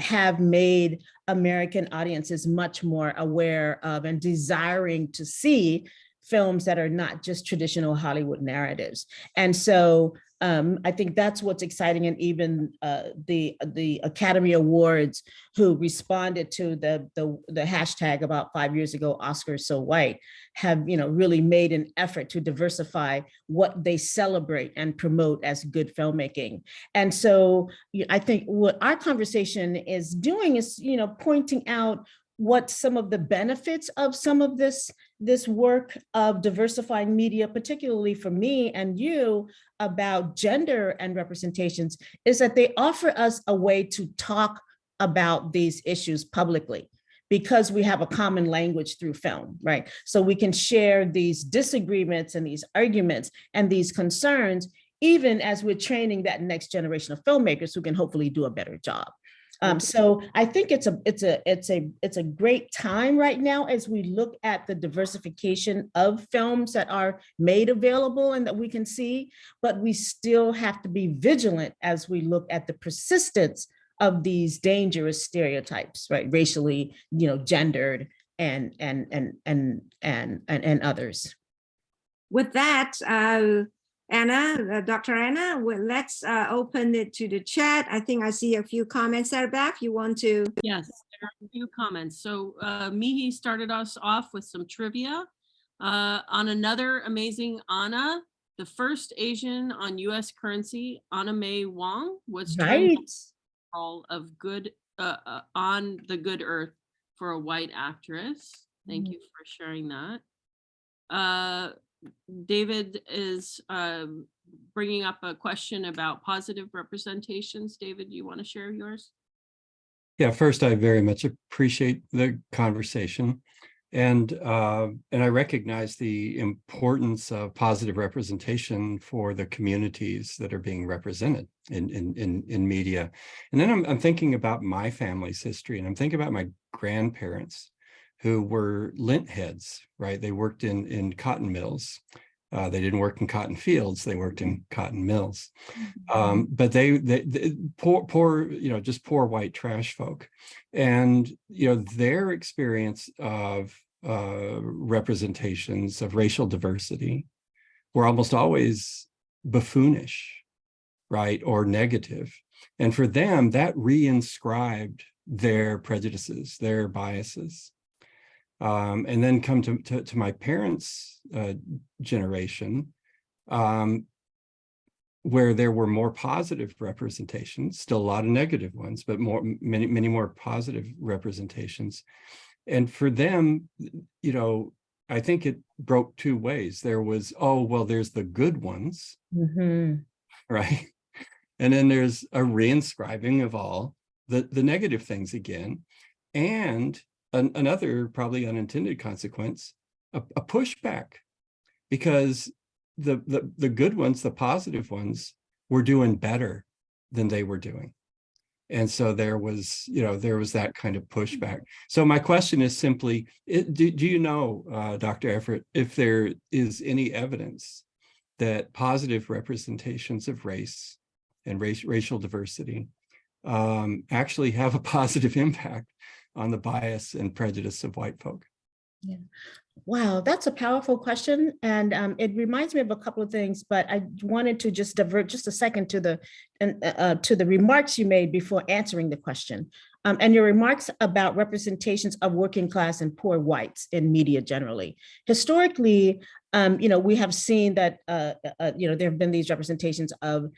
have made American audiences much more aware of and desiring to see films that are not just traditional Hollywood narratives. And so I think that's what's exciting. And even the Academy Awards, who responded to the hashtag about 5 years ago, Oscars So White, have really made an effort to diversify what they celebrate and promote as good filmmaking. And so I think what our conversation is doing is pointing out what some of the benefits of some of this work of diversifying media, particularly for me and you, about gender and representations, is that they offer us a way to talk about these issues publicly, because we have a common language through film, right? So we can share these disagreements and these arguments and these concerns, even as we're training that next generation of filmmakers who can hopefully do a better job. So I think it's a great time right now as we look at the diversification of films that are made available and that we can see, but we still have to be vigilant as we look at the persistence of these dangerous stereotypes, right? Racially, gendered and others. With that, Anna, Dr. Anna, let's open it to the chat. I think I see a few comments there. Beth, you want to? Yes, there are a few comments. So Mihi started us off with some trivia on another amazing Anna. The first Asian on U.S. currency, Anna Mae Wong, was turned of good on the Good Earth for a white actress. Thank you for sharing that. David is bringing up a question about positive representations. David, you want to share yours? Yeah, first, I very much appreciate the conversation. And I recognize the importance of positive representation for the communities that are being represented in media. And then I'm thinking about my family's history, and I'm thinking about my grandparents, who were lint heads, right? They worked in cotton mills. They didn't work in cotton fields, they worked in cotton mills. But they poor, just poor white trash folk. And, their experience of representations of racial diversity were almost always buffoonish, right? Or negative. And for them, that re-inscribed their prejudices, their biases. And then come to my parents' generation, where there were more positive representations, still a lot of negative ones, but many more positive representations. And for them, I think it broke two ways. There was, there's the good ones, right? And then there's a reinscribing of all the negative things again. And another probably unintended consequence, a pushback, because the good ones, the positive ones, were doing better than they were doing. And so there was that kind of pushback. So my question is simply, do you know, Dr. Everett, if there is any evidence that positive representations of race and racial diversity actually have a positive impact on the bias and prejudice of white folk? Yeah. Wow, that's a powerful question. And it reminds me of a couple of things, but I wanted to just divert just a second to the remarks you made before answering the question. And your remarks about representations of working class and poor whites in media generally. Historically, we have seen that there have been these representations of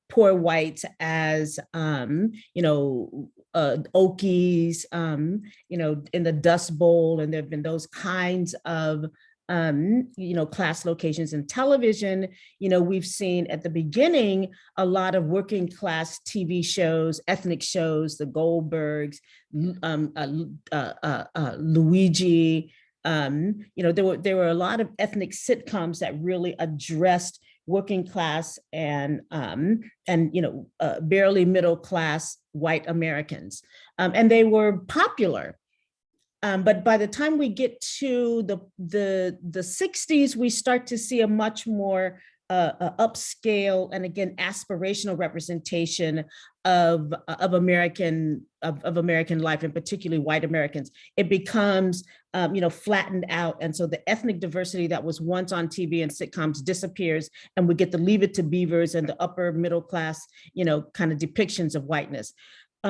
poor whites as Okies, in the Dust Bowl, and there have been those kinds of class locations in television. We've seen at the beginning a lot of working class TV shows, ethnic shows, the Goldbergs, Luigi. There were a lot of ethnic sitcoms that really addressed working class and barely middle class white Americans, and they were popular. But by the time we get to the 60s, we start to see a much more upscale and, again, aspirational representation of American life, and particularly white Americans. It becomes flattened out, and so the ethnic diversity that was once on TV and sitcoms disappears, and we get the Leave It to Beavers and the upper middle class kind of depictions of whiteness.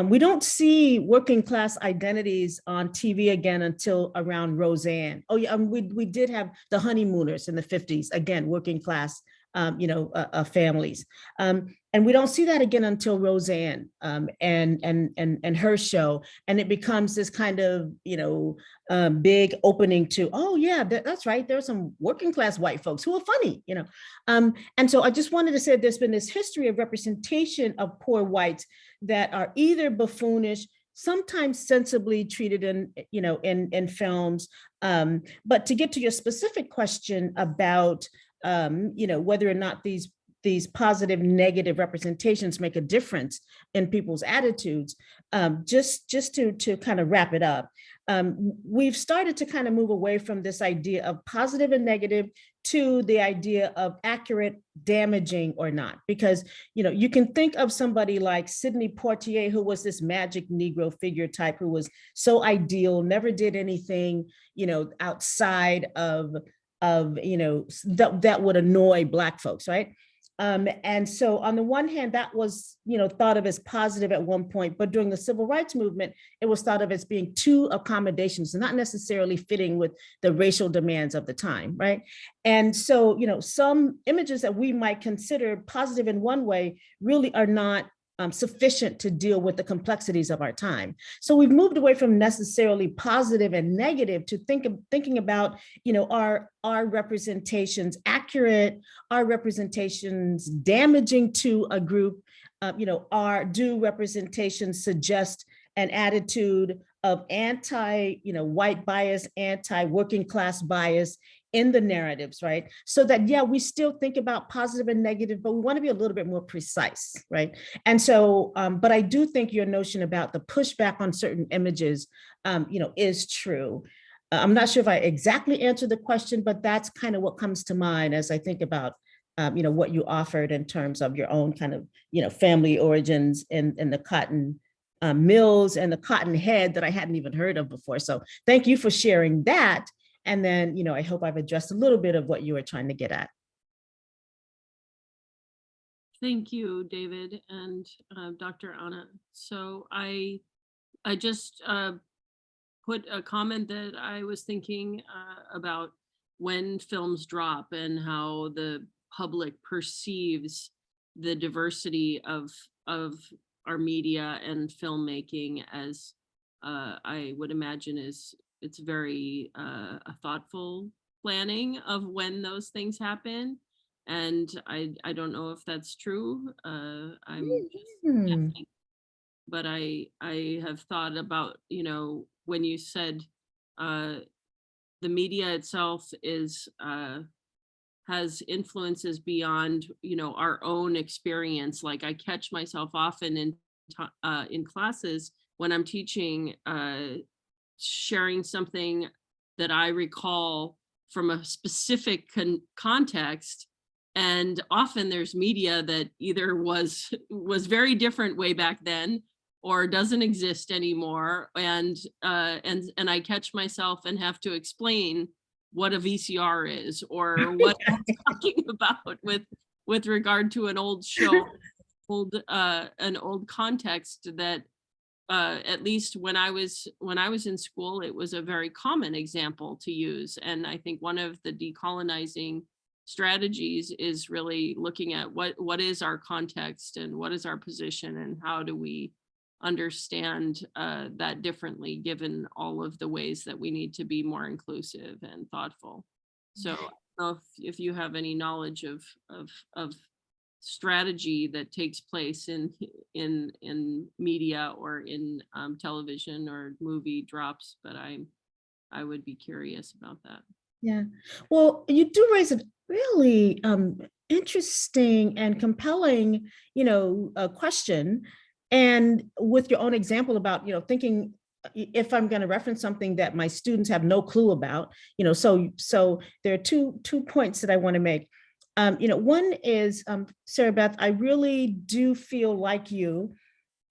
We don't see working class identities on TV again until around Roseanne. Oh yeah, we did have the Honeymooners in the 50s, again, working class families. And we don't see that again until Roseanne and her show. And it becomes this kind of, big opening to, oh yeah, that's right. There are some working class white folks who are funny, And so I just wanted to say there's been this history of representation of poor whites that are either buffoonish, sometimes sensibly treated in films. But to get to your specific question about whether or not these positive, negative representations make a difference in people's attitudes, just to kind of wrap it up, we've started to kind of move away from this idea of positive and negative to the idea of accurate, damaging, or not. Because, you can think of somebody like Sidney Poitier, who was this magic Negro figure type, who was so ideal, never did anything, outside of that would annoy Black folks, right? And so on the one hand, that was, thought of as positive at one point, but during the civil rights movement, it was thought of as being too accommodations, not necessarily fitting with the racial demands of the time, right? And so, some images that we might consider positive in one way really are not sufficient to deal with the complexities of our time. So we've moved away from necessarily positive and negative to thinking about, our representations accurate, our representations damaging to a group, do representations suggest an attitude of white bias, anti-working class bias in the narratives, right? So that, yeah, we still think about positive and negative, but we want to be a little bit more precise, right? And so, but I do think your notion about the pushback on certain images, is true. I'm not sure if I exactly answered the question, but that's kind of what comes to mind as I think about, what you offered in terms of your own kind of, family origins in the cotton mills and the cotton head that I hadn't even heard of before. So thank you for sharing that. And then, I hope I've addressed a little bit of what you were trying to get at. Thank you, David and Dr. Anna. So I just put a comment that I was thinking about when films drop and how the public perceives the diversity of our media and filmmaking as I would imagine it's very a thoughtful planning of when those things happen. And I don't know if that's true. I'm just guessing. But I have thought about, when you said the media itself has influences beyond, our own experience. Like I catch myself often in classes when I'm teaching, sharing something that I recall from a specific context. And often there's media that either was very different way back then or doesn't exist anymore. And I catch myself and have to explain what a VCR is or what I'm talking about with regard to an old show, an old context that at least when I was in school, it was a very common example to use. And I think one of the decolonizing strategies is really looking at what is our context and what is our position and how do we understand that differently, given all of the ways that we need to be more inclusive and thoughtful. So I don't know if you have any knowledge of strategy that takes place in media or in television or movie drops, but I would be curious about that. Yeah, well, you do raise a really interesting and compelling, question. And with your own example about, thinking if I'm going to reference something that my students have no clue about, so there are two points that I want to make. One is, Sarah Beth, I really do feel like you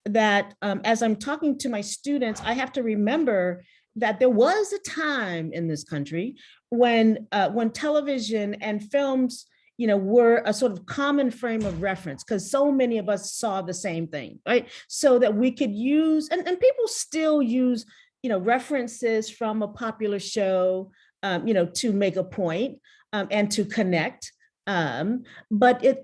that as I'm talking to my students, I have to remember that there was a time in this country when television and films, were a sort of common frame of reference, because so many of us saw the same thing, right? So that we could use, and people still use, references from a popular show, to make a point and to connect. But it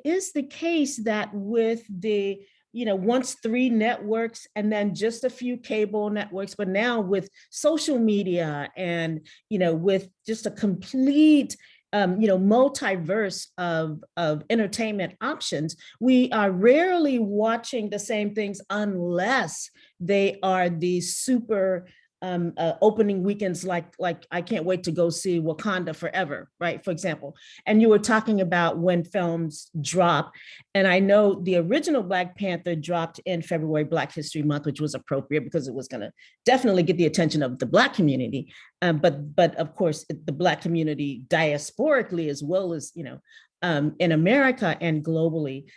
is the case that with the once 3 networks and then just a few cable networks, but now with social media and, with just a complete, multiverse of entertainment options, we are rarely watching the same things unless they are these super opening weekends, like I can't wait to go see Wakanda Forever, right? For example. And you were talking about when films drop, and I know the original Black Panther dropped in February, Black History Month, which was appropriate because it was going to definitely get the attention of the Black community, but of course the Black community diasporically as well as in America and globally,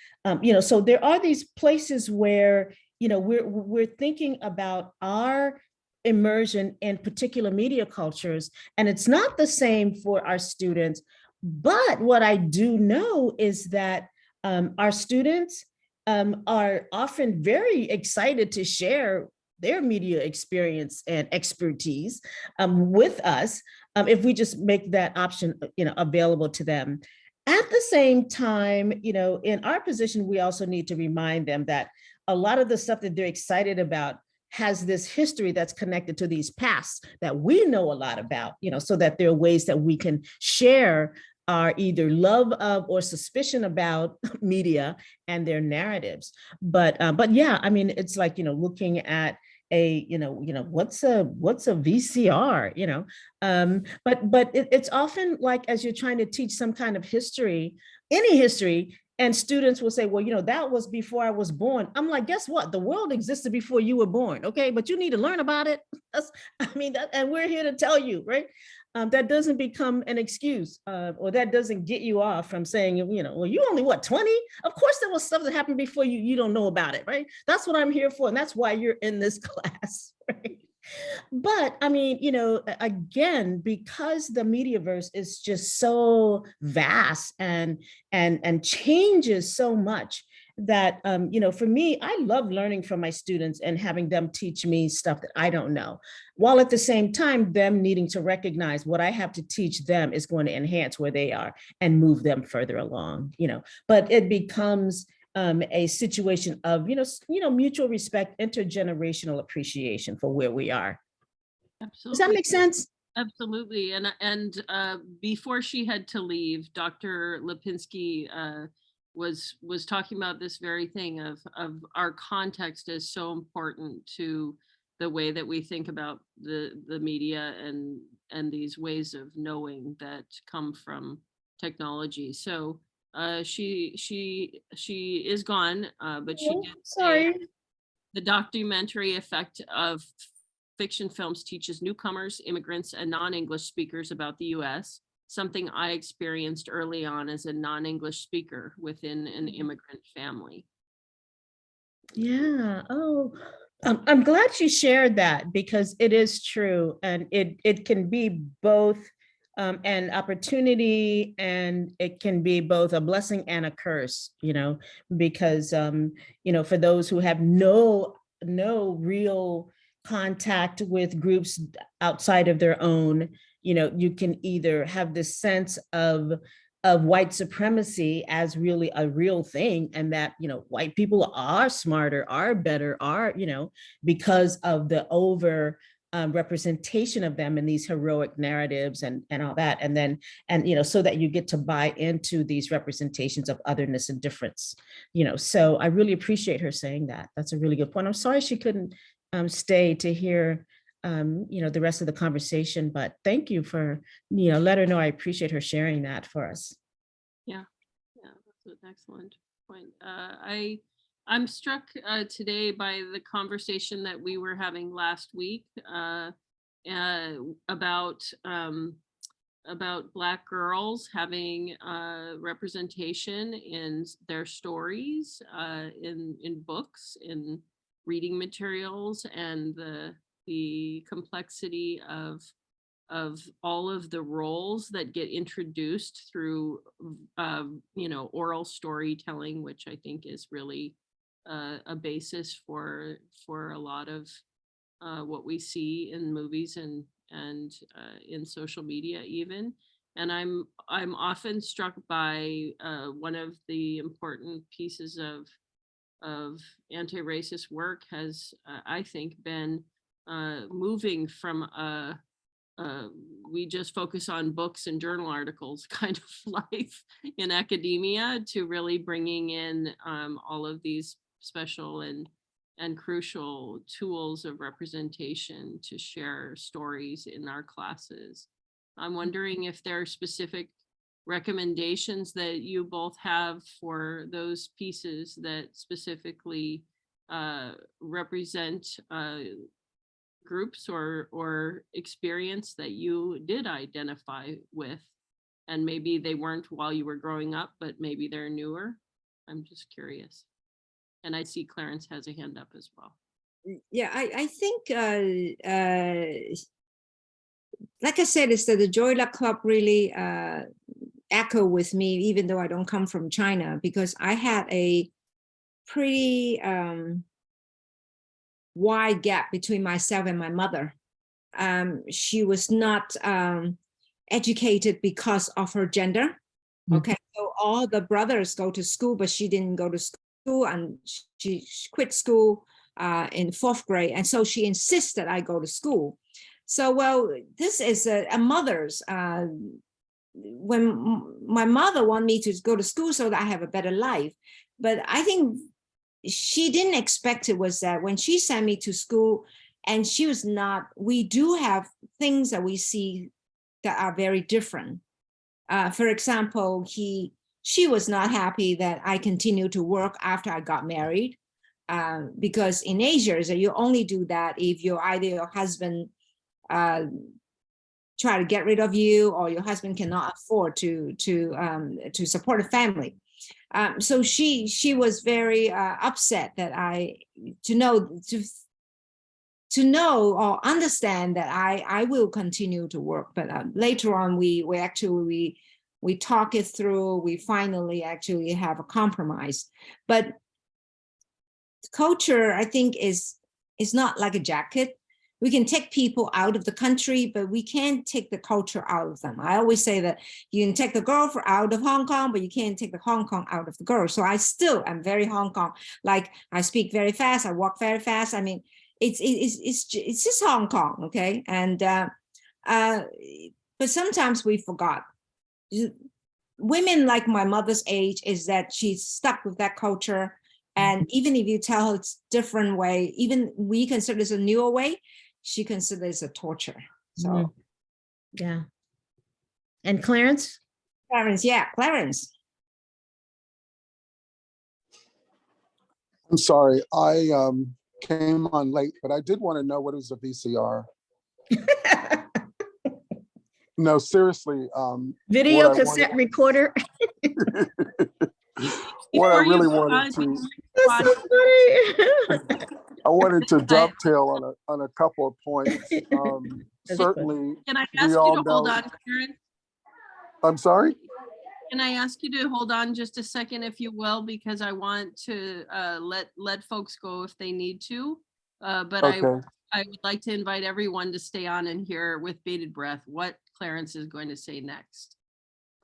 so there are these places where we're thinking about our immersion in particular media cultures, and it's not the same for our students. But what I do know is that our students are often very excited to share their media experience and expertise with us if we just make that option available to them. At the same time, in our position, we also need to remind them that a lot of the stuff that they're excited about has this history that's connected to these pasts that we know a lot about, so that there are ways that we can share our either love of or suspicion about media and their narratives. But yeah, I mean, it's like, looking at a, what's a VCR, but it's often like, as you're trying to teach some kind of history, any history, and students will say, well, that was before I was born. I'm like, guess what? The world existed before you were born. Okay. But you need to learn about it. And we're here to tell you, right? That doesn't become an excuse, or that doesn't get you off from saying, well, you only 20? Of course, there was stuff that happened before you. You don't know about it, right? That's what I'm here for. And that's why you're in this class, right? But I mean, again, because the mediaverse is just so vast and changes so much that, for me, I love learning from my students and having them teach me stuff that I don't know, while at the same time, them needing to recognize what I have to teach them is going to enhance where they are and move them further along, but it becomes a situation of, mutual respect, intergenerational appreciation for where we are. Absolutely. Does that make sense? Absolutely. And before she had to leave, Dr. Lipinski was talking about this very thing of our context is so important to the way that we think about the media and these ways of knowing that come from technology. So she is gone, but she did say the documentary effect of fiction films teaches newcomers, immigrants, and non-English speakers about the US, something I experienced early on as a non-English speaker within an immigrant family. Yeah. Oh, I'm glad you shared that, because it is true. And it can be both an opportunity, and it can be both a blessing and a curse, because, for those who have no real contact with groups outside of their own, you can either have this sense of of white supremacy as really a real thing, and that, white people are smarter, are better, are, because of the over representation of them in these heroic narratives and all that. And then, so that you get to buy into these representations of otherness and difference, so I really appreciate her saying that. That's a really good point. I'm sorry she couldn't stay to hear the rest of the conversation, but thank you for, let her know I appreciate her sharing that for us. Yeah, that's an excellent point. I'm struck today by the conversation that we were having last week about Black girls having representation in their stories, in books, in reading materials, and the complexity of all of the roles that get introduced through oral storytelling, which I think is really a basis for a lot of what we see in movies and in social media even. And I'm often struck by one of the important pieces of anti-racist work has I think been moving from we just focus on books and journal articles kind of life in academia to really bringing in all of these special and crucial tools of representation to share stories in our classes. I'm wondering if there are specific recommendations that you both have for those pieces that specifically represent groups or experience that you did identify with, and maybe they weren't while you were growing up, but maybe they're newer. I'm just curious. And I see Clarence has a hand up as well. Yeah, I think, like I said, is that the Joy Luck Club really echo with me, even though I don't come from China, because I had a pretty wide gap between myself and my mother. She was not educated because of her gender. Okay, so all the brothers go to school, but she didn't go to school, and she quit school in 4th grade, and so she insisted I go to school. So, well, this is a mother's. When my mother wanted me to go to school so that I have a better life, but I think she didn't expect it was that when she sent me to school, and she was not. We do have things that we see that are very different. For example, she was not happy that I continued to work after I got married, because in Asia, so you only do that if either your husband try to get rid of you, or your husband cannot afford to support a family. So she was very upset that to know or understand that I will continue to work. But later on, we actually talk it through. We finally actually have a compromise. But culture, I think, is not like a jacket. We can take people out of the country, but we can't take the culture out of them. I always say that you can take the girl out of Hong Kong, but you can't take the Hong Kong out of the girl. So I still am very Hong Kong. Like, I speak very fast, I walk very fast. I mean, it's just Hong Kong, okay? And but sometimes we forgot. Women like my mother's age is that she's stuck with that culture. And even if you tell her it's different way, even we consider this a newer way, she considers it torture. So yeah. And Clarence? Clarence, yeah, Clarence. I'm sorry, I came on late, but I did want to know what is a VCR. No, seriously. Video cassette recorder. What I really wanted to, That's so funny. I wanted to dovetail on a couple of points. Certainly, Can I ask you to hold on, Karen? I'm sorry? Can I ask you to hold on just a second, if you will, because I want to let folks go if they need to. But okay. I would like to invite everyone to stay on and hear with bated breath what Clarence is going to say next.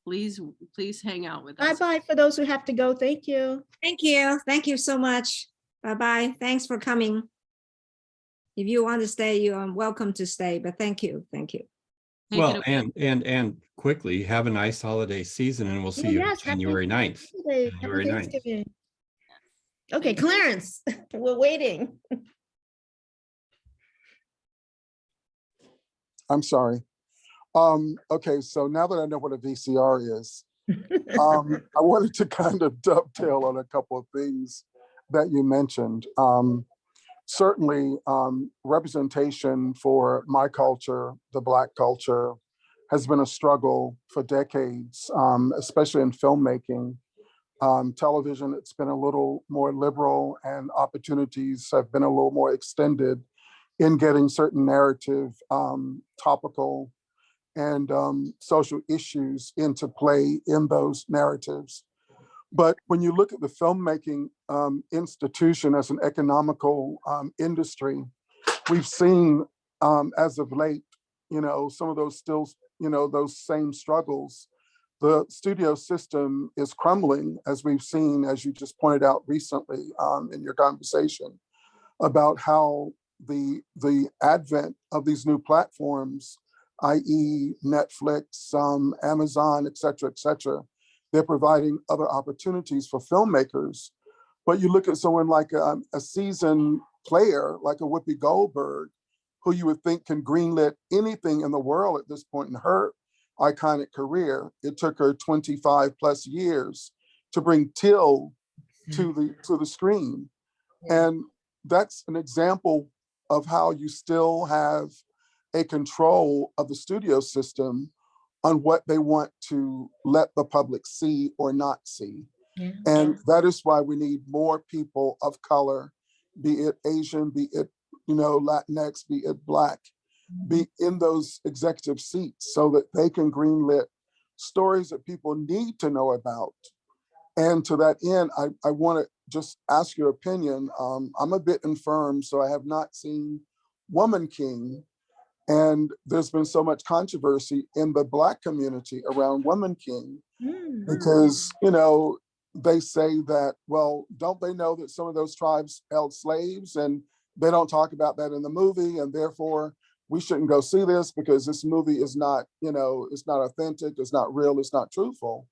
please hang out with us. Bye-bye for those who have to go. Thank you. Thank you. Thank you so much. Bye-bye. Thanks for coming. If you want to stay, you are welcome to stay, but thank you. Thank you. Take it Well, away. and quickly, have a nice holiday season, and we'll see Oh, you yes, happy January 9th. Holiday. Happy January 9th. Thanksgiving. Okay, Clarence, we're waiting. I'm sorry. Okay, so now that I know what a VCR is, I wanted to kind of dovetail on a couple of things that you mentioned. Certainly, representation for my culture, the Black culture, has been a struggle for decades, especially in filmmaking. Television, it's been a little more liberal, and opportunities have been a little more extended in getting certain narrative, topical, and social issues into play in those narratives. But when you look at the filmmaking institution as an economical industry, we've seen as of late, some of those still, those same struggles. The studio system is crumbling, as we've seen, as you just pointed out recently in your conversation, about how the advent of these new platforms, i.e. Netflix, Amazon, et cetera, they're providing other opportunities for filmmakers. But you look at someone like a seasoned player, like a Whoopi Goldberg, who you would think can greenlit anything in the world at this point in her iconic career. It took her 25 plus years to bring Till to the screen. And that's an example of how you still have a control of the studio system on what they want to let the public see or not see. Yeah. And that is why we need more people of color, be it Asian, be it, Latinx, be it Black, be in those executive seats so that they can greenlit stories that people need to know about. And to that end, I want to just ask your opinion. I'm a bit infirm, so I have not seen Woman King. And there's been so much controversy in the Black community around Woman King because, they say that, well, don't they know that some of those tribes held slaves, and they don't talk about that in the movie, and therefore we shouldn't go see this because this movie is not, it's not authentic, it's not real, it's not truthful.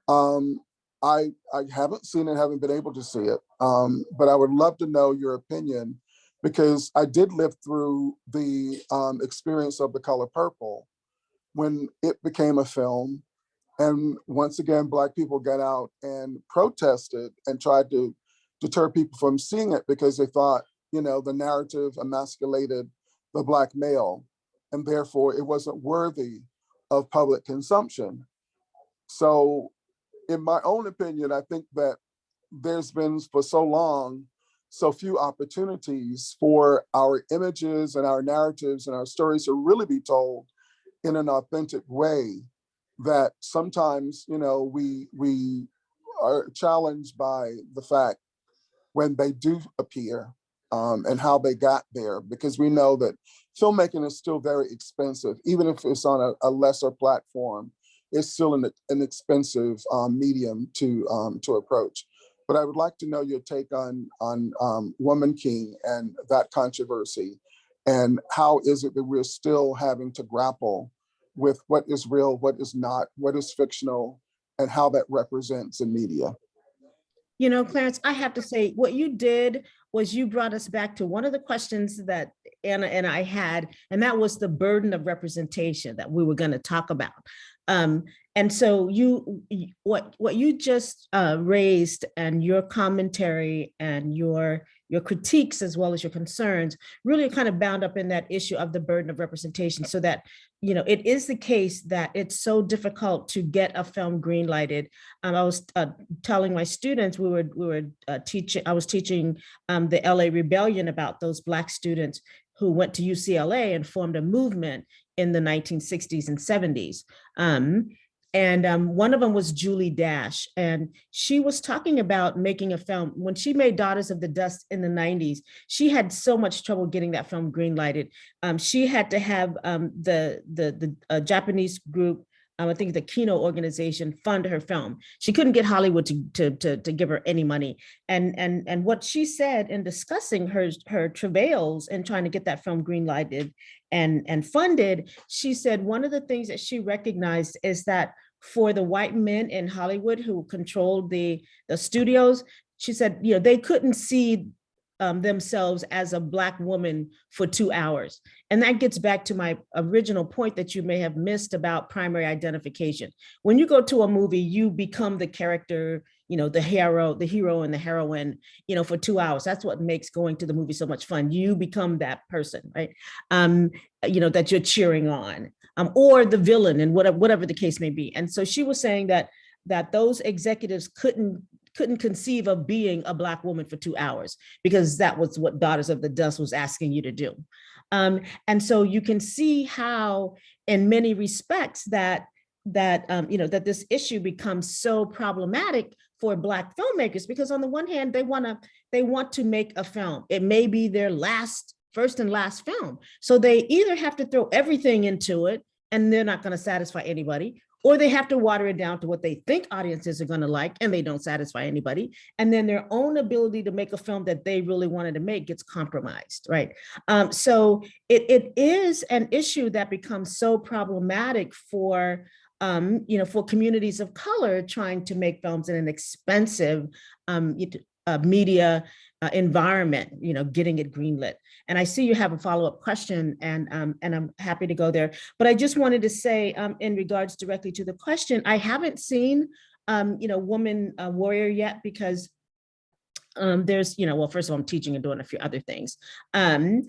I haven't seen it, haven't been able to see it, but I would love to know your opinion, because I did live through the experience of The Color Purple when it became a film. And once again, Black people got out and protested and tried to deter people from seeing it because they thought, the narrative emasculated the Black male, and therefore it wasn't worthy of public consumption. So in my own opinion, I think that there's been for so long so few opportunities for our images and our narratives and our stories to really be told in an authentic way, that sometimes, we are challenged by the fact when they do appear and how they got there, because we know that filmmaking is still very expensive. Even if it's on a lesser platform, it's still an expensive medium to approach. But I would like to know your take on Woman King and that controversy, and how is it that we're still having to grapple with what is real, what is not, what is fictional, and how that represents in media. Clarence, I have to say, what you did was you brought us back to one of the questions that Anna and I had, and that was the burden of representation that we were going to talk about. And so what you just raised, and your commentary and your critiques as well as your concerns, really kind of bound up in that issue of the burden of representation, so that it is the case that it's so difficult to get a film greenlighted. I was telling my students, I was teaching the LA Rebellion about those Black students who went to UCLA and formed a movement in the 1960s and 70s. And one of them was Julie Dash, and she was talking about making a film. When she made Daughters of the Dust in the 90s, she had so much trouble getting that film greenlighted. She had to have the Japanese group I think the Kino organization, fund her film. She couldn't get Hollywood to give her any money. And what she said in discussing her travails and trying to get that film greenlighted and funded, she said one of the things that she recognized is that for the white men in Hollywood who controlled the studios, she said, they couldn't see themselves as a Black woman for 2 hours. And that gets back to my original point that you may have missed about primary identification. When you go to a movie, you become the character, the hero and the heroine, for 2 hours. That's what makes going to the movie so much fun. You become that person, right? That you're cheering on, or the villain, and whatever the case may be. And so she was saying that those executives couldn't conceive of being a Black woman for 2 hours, because that was what Daughters of the Dust was asking you to do. And so you can see how, in many respects, that this issue becomes so problematic for Black filmmakers, because on the one hand, they want to make a film. It may be their first and last film. So they either have to throw everything into it, and they're not going to satisfy anybody, or they have to water it down to what they think audiences are going to like, and they don't satisfy anybody. And then their own ability to make a film that they really wanted to make gets compromised, right? So it is an issue that becomes so problematic for communities of color trying to make films in an expensive media environment, getting it greenlit. And I see you have a follow-up question, and I'm happy to go there. But I just wanted to say, in regards directly to the question, I haven't seen, Woman Warrior yet, because there's, well, first of all, I'm teaching and doing a few other things. As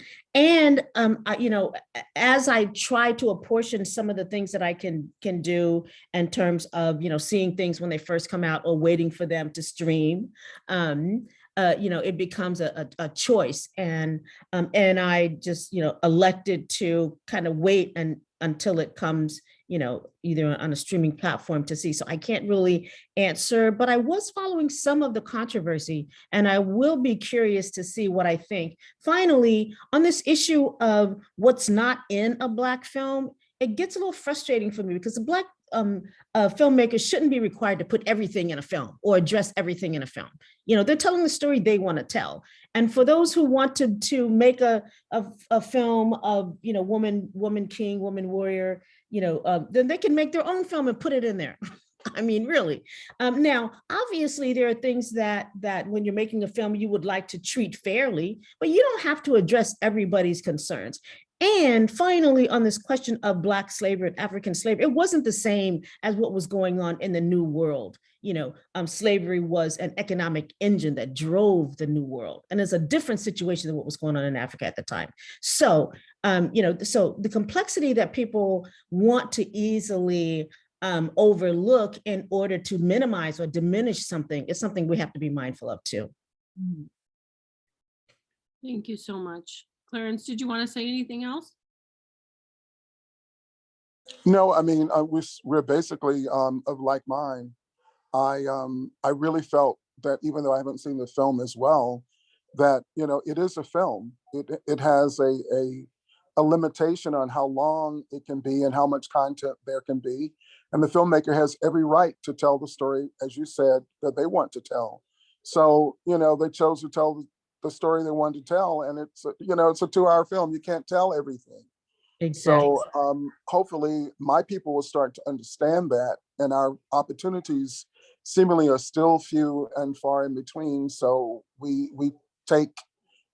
I try to apportion some of the things that I can do in terms of, seeing things when they first come out or waiting for them to stream, it becomes a choice. And I just, elected to kind of wait until it comes, either on a streaming platform to see. So I can't really answer, but I was following some of the controversy, and I will be curious to see what I think. Finally, on this issue of what's not in a Black film, it gets a little frustrating for me, because the Black filmmakers shouldn't be required to put everything in a film or address everything in a film. They're telling the story they want to tell. And for those who want to make a film of, woman king, woman warrior, then they can make their own film and put it in there. I mean, really. Now, obviously, there are things that when you're making a film, you would like to treat fairly, but you don't have to address everybody's concerns. And finally, on this question of Black slavery and African slavery, it wasn't the same as what was going on in the New World. Slavery was an economic engine that drove the New World. And it's a different situation than what was going on in Africa at the time. So, so the complexity that people want to easily overlook in order to minimize or diminish something is something we have to be mindful of too. Thank you so much. Clarence, did you want to say anything else? No, I mean, we're basically of like mind. I really felt that, even though I haven't seen the film as well, that it is a film. It has a limitation on how long it can be and how much content there can be, and the filmmaker has every right to tell the story, as you said, that they want to tell. So they chose to tell the story they wanted to tell, and it's a 2-hour film. You can't tell everything. Exactly. So hopefully my people will start to understand that, and our opportunities seemingly are still few and far in between. So we take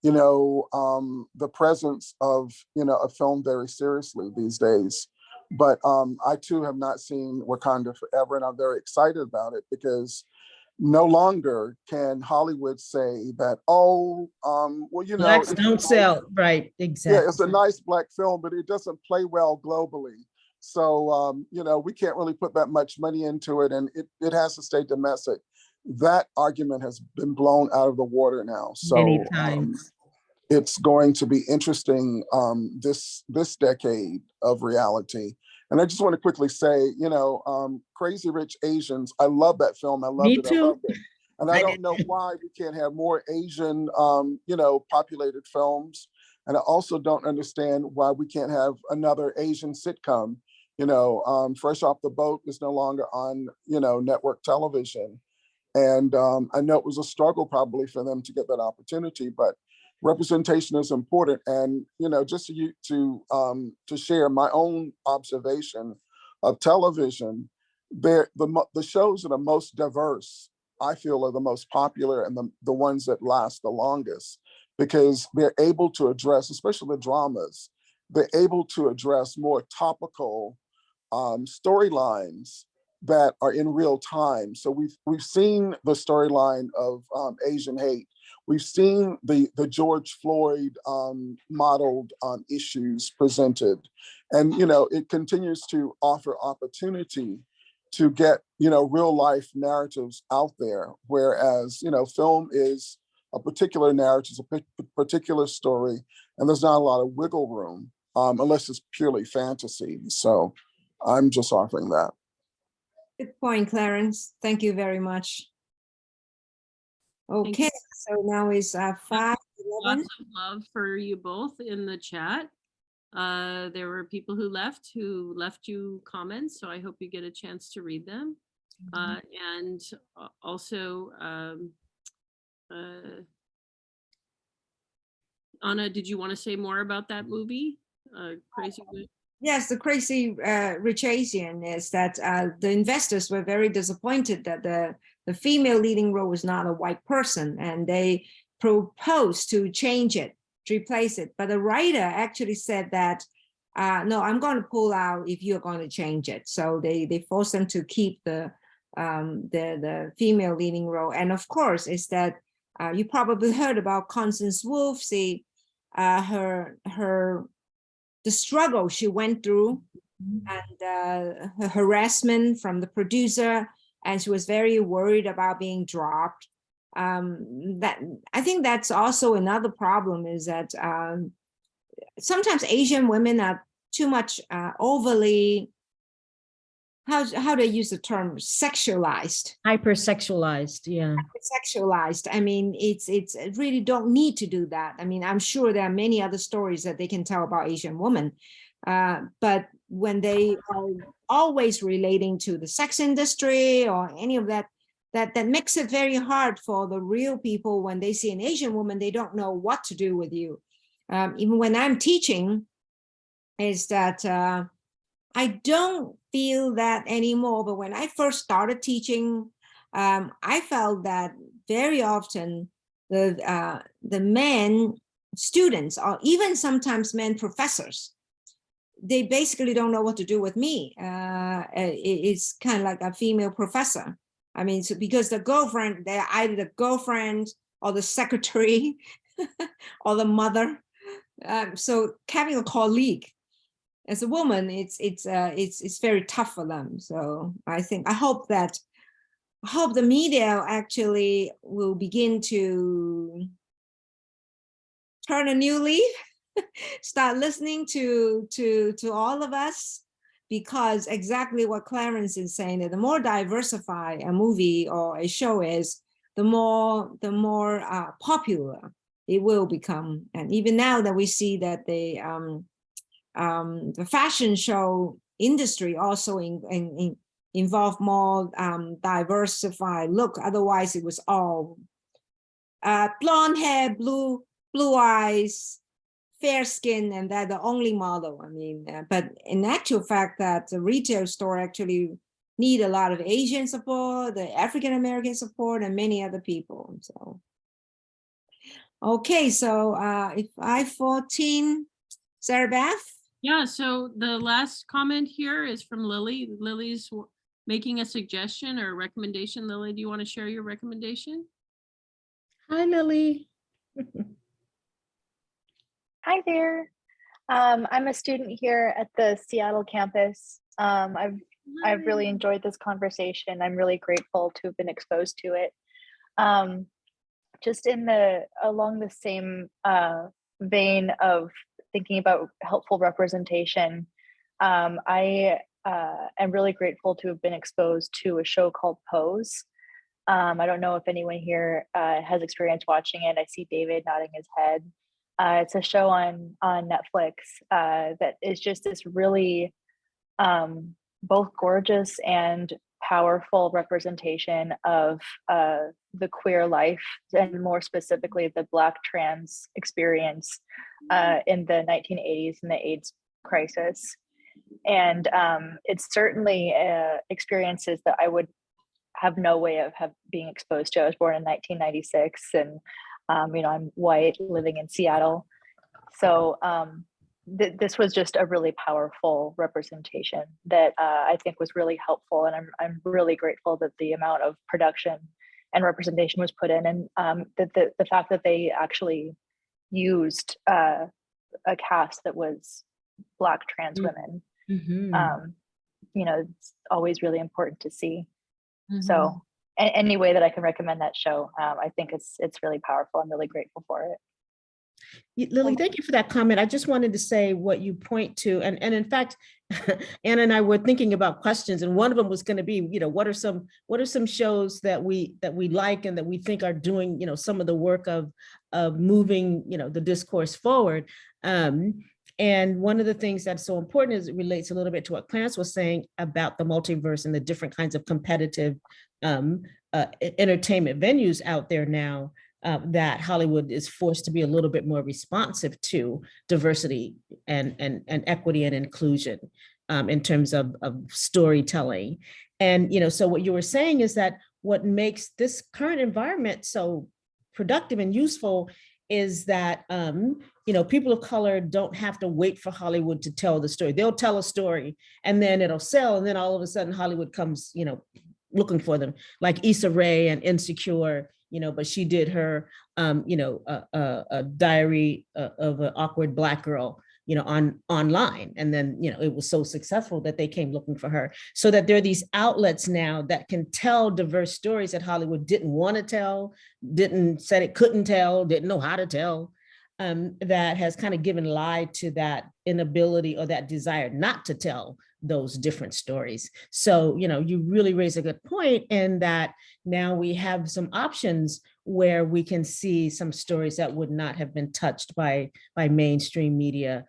the presence of a film very seriously these days. But I too have not seen Wakanda Forever, and I'm very excited about it, because no longer can Hollywood say that, Blacks don't sell, right? Exactly. Yeah, it's a nice Black film, but it doesn't play well globally. So, we can't really put that much money into it, and it has to stay domestic. That argument has been blown out of the water now. So Many times. It's going to be interesting this decade of reality. And I just want to quickly say, Crazy Rich Asians, I love that film. I loved Me it. too. I loved it. And I don't know why we can't have more Asian, populated films. And I also don't understand why we can't have another Asian sitcom. Fresh Off the Boat is no longer on, network television. And I know it was a struggle probably for them to get that opportunity, but representation is important. And, just to share my own observation of television, the shows that are most diverse, I feel, are the most popular and the ones that last the longest, because they're able to address, especially the dramas, they're able to address more topical storylines that are in real time. So we've seen the storyline of Asian hate. We've seen the George Floyd modeled issues presented, and it continues to offer opportunity to get real life narratives out there. Whereas film is a particular narrative, a particular story, and there's not a lot of wiggle room unless it's purely fantasy. So I'm just offering that. Good point, Clarence. Thank you very much. Okay, so now is 5:11. Lots of love for you both in the chat. There were people who left you comments, so I hope you get a chance to read them. And also, Anna, did you want to say more about that movie? Crazy. Yes, the Crazy Rich Asian is that the investors were very disappointed that the female leading role was not a white person, and they proposed to change it, to replace it. But the writer actually said that, no, I'm going to pull out if you're going to change it. So they forced them to keep the female leading role. And of course, is that you probably heard about Constance Wu, the struggle she went through, and her harassment from the producer, and she was very worried about being dropped. That I think that's also another problem, is that sometimes Asian women are too much overly, how they use the term, sexualized. Hypersexualized, yeah. Sexualized. I mean, it really don't need to do that. I mean, I'm sure there are many other stories that they can tell about Asian women, but when they are always relating to the sex industry or any of that, that makes it very hard for the real people. When they see an Asian woman, they don't know what to do with you. Even when I'm teaching, is that I don't feel that anymore. But when I first started teaching, I felt that very often the men students, or even sometimes men professors, they basically don't know what to do with me. It's kind of like a female professor. I mean, so because the girlfriend, they're either the girlfriend or the secretary or the mother. So having a colleague as a woman, it's very tough for them. So I hope the media actually will begin to turn a new leaf, start listening to all of us, because exactly what Clarence is saying, that the more diversified a movie or a show is, the more popular it will become. And even now that we see that the fashion show industry also involve more diversified look. Otherwise, it was all blonde hair, blue eyes, fair skin, and they're the only model. I mean, but in actual fact, that the retail store actually need a lot of Asian support, the African American support, and many other people. So, okay, so if I-14, Sarah Beth. Yeah, so the last comment here is from Lily. Lily's making a suggestion or a recommendation. Lily, do you want to share your recommendation? Hi, Lily. Hi there. I'm a student here at the Seattle campus. I've really enjoyed this conversation. I'm really grateful to have been exposed to it. Just along the same vein of thinking about helpful representation, I am really grateful to have been exposed to a show called Pose. I don't know if anyone here has experience watching it. I see David nodding his head. It's a show on Netflix that is just this really both gorgeous and powerful representation of the queer life, and more specifically the Black trans experience in the 1980s and the AIDS crisis. And it's certainly experiences that I would have no way of being exposed to. I was born in 1996, and I'm white, living in Seattle. So this was just a really powerful representation that I think was really helpful, and I'm really grateful that the amount of production and representation was put in, and the fact that they actually used a cast that was Black trans women. It's always really important to see. So any way that I can recommend that show, I think it's really powerful. I'm really grateful for it. Lily, thank you for that comment. I just wanted to say what you point to, and in fact, Anna and I were thinking about questions, and one of them was going to be, what are some shows that we like and that we think are doing, some of the work of moving, the discourse forward. And one of the things that's so important is it relates a little bit to what Clarence was saying about the multiverse and the different kinds of competitive entertainment venues out there now. That Hollywood is forced to be a little bit more responsive to diversity and equity and inclusion in terms of storytelling. And, so what you were saying is that what makes this current environment so productive and useful is that, people of color don't have to wait for Hollywood to tell the story. They'll tell a story and then it'll sell. And then all of a sudden Hollywood comes, looking for them, like Issa Rae and Insecure. But she did her, a diary of an awkward Black girl, online. And then, it was so successful that they came looking for her. So that there are these outlets now that can tell diverse stories that Hollywood didn't want to tell, said it couldn't tell, didn't know how to tell. That has kind of given lie to that inability or that desire not to tell those different stories. So, you really raise a good point in that now we have some options where we can see some stories that would not have been touched by mainstream media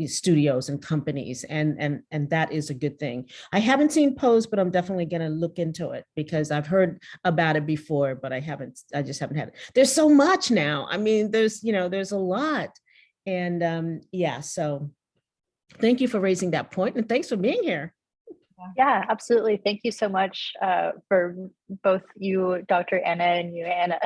studios and companies, and that is a good thing. I haven't seen Pose, but I'm definitely going to look into it because I've heard about it before, but I just haven't had it. There's so much now. I mean, there's a lot, and so thank you for raising that point, and thanks for being here. Yeah, absolutely. Thank you so much for both you, Dr. Anna, and you, Anna,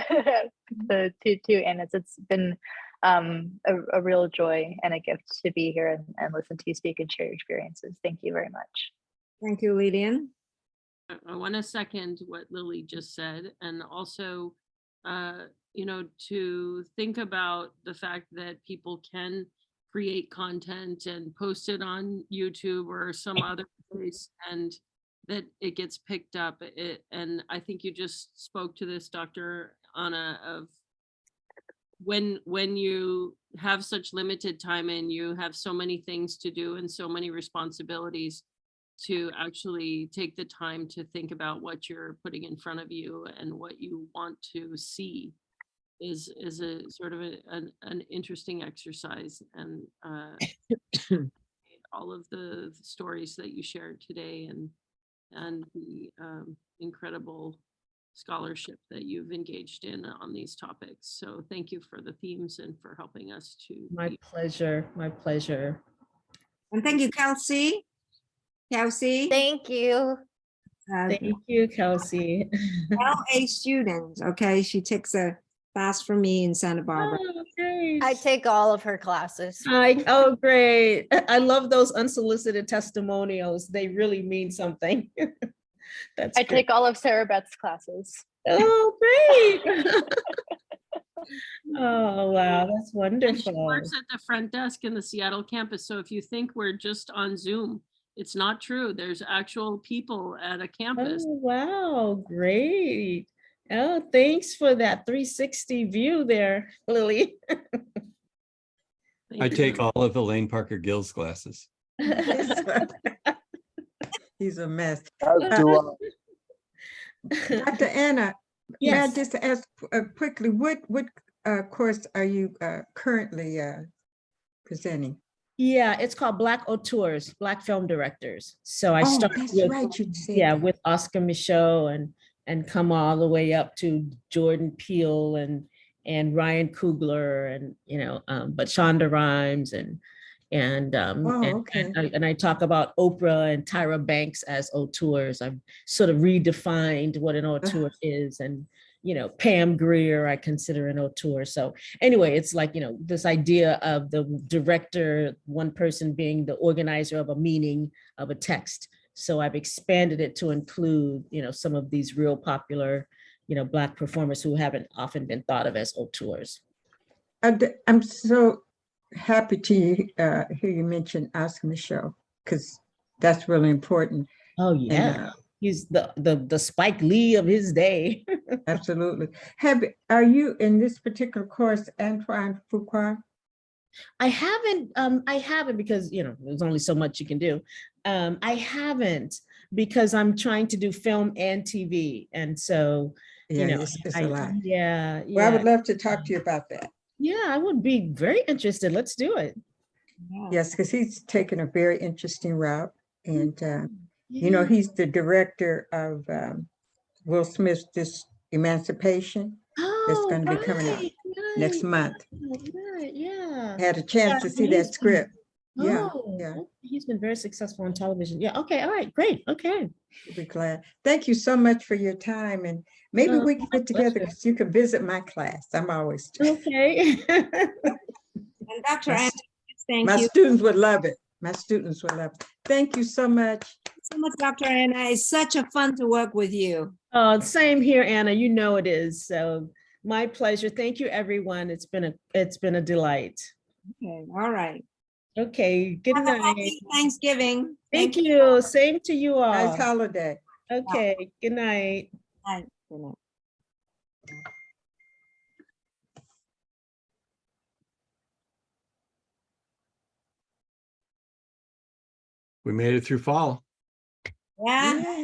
the two Annas. It's been a real joy and a gift to be here and listen to you speak and share your experiences. Thank you very much. Thank you, Lillian. I want to second what Lily just said, and also, to think about the fact that people can create content and post it on YouTube or some other place, and that it gets picked up. And I think you just spoke to this, Dr. Anna, of when you have such limited time and you have so many things to do and so many responsibilities, to actually take the time to think about what you're putting in front of you and what you want to see is a sort of an interesting exercise. And all of the stories that you shared today and the incredible scholarship that you've engaged in on these topics. So thank you for the themes and for helping us to. My pleasure. And thank you, Kelsey. Thank you. Thank you, Kelsey. LA student. Okay, she takes a class from me in Santa Barbara. Oh, great. I take all of her classes. Oh, great. I love those unsolicited testimonials. They really mean something. That's I great. take all of Sarah Beth's classes. Oh, great. Oh, wow. That's And she wonderful. works at the front desk in the Seattle campus. So if you think we're just on Zoom, it's not true. There's actual people at a campus. Oh, wow. Great. Oh, thanks for that 360 view there, Lily. I take all of Elaine Parker Gill's classes. He's a mess. As do I. Dr. Anna, may I Yes. just ask quickly, what course are you currently presenting? Yeah, it's called Black Auteurs, Black Film Directors. So I Oh, started that's with, right, you said yeah, that. with Oscar Michaud and come all the way up to Jordan Peele and Ryan Coogler and but Shonda Rhimes Oh, okay. and I talk about Oprah and Tyra Banks as auteurs. I've sort of redefined what an auteur is, and Pam Grier I consider an auteur. So anyway, it's like this idea of the director, one person being the organizer of a meaning of a text. So I've expanded it to include some of these real popular Black performers who haven't often been thought of as auteurs. I'm so happy to hear you mention Oscar Michaud, because that's really important. Oh And yeah, he's the Spike Lee of his day. absolutely. Are you in this particular course, Antoine Fuqua? I haven't because there's only so much you can do. I haven't because I'm trying to do film and TV, and so Yeah, it's a lot. yeah, Well, I would yeah, love to talk to you about that. yeah. I would be very interested. Let's do it. Yes, because he's taken a very interesting route. And, Yeah. he's the director of Will Smith's This Emancipation that's Oh, going to be coming out right, next right, month. right, yeah. I had a chance to see that script. Yeah, yeah. Oh, he's been very successful on television. Yeah. Okay. All right. Great. Okay. We'll be glad. Thank you so much for your time. And maybe we can get together pleasure. because you can visit my class. I'm always, Okay. And Dr. Anna, thank my you students would love it. My students would love it. Thank you so much. so much, Dr. Anna. It's such a fun to work with you. Oh, same here, Anna. You know it is. So my pleasure. Thank you, everyone. It's been a delight. Okay, all right. Okay. Good Have a night. happy Thanksgiving. Thank you. Same to you all. Nice holiday. Okay. Good night. Bye. Good night. We made it through fall. Yeah. Yeah.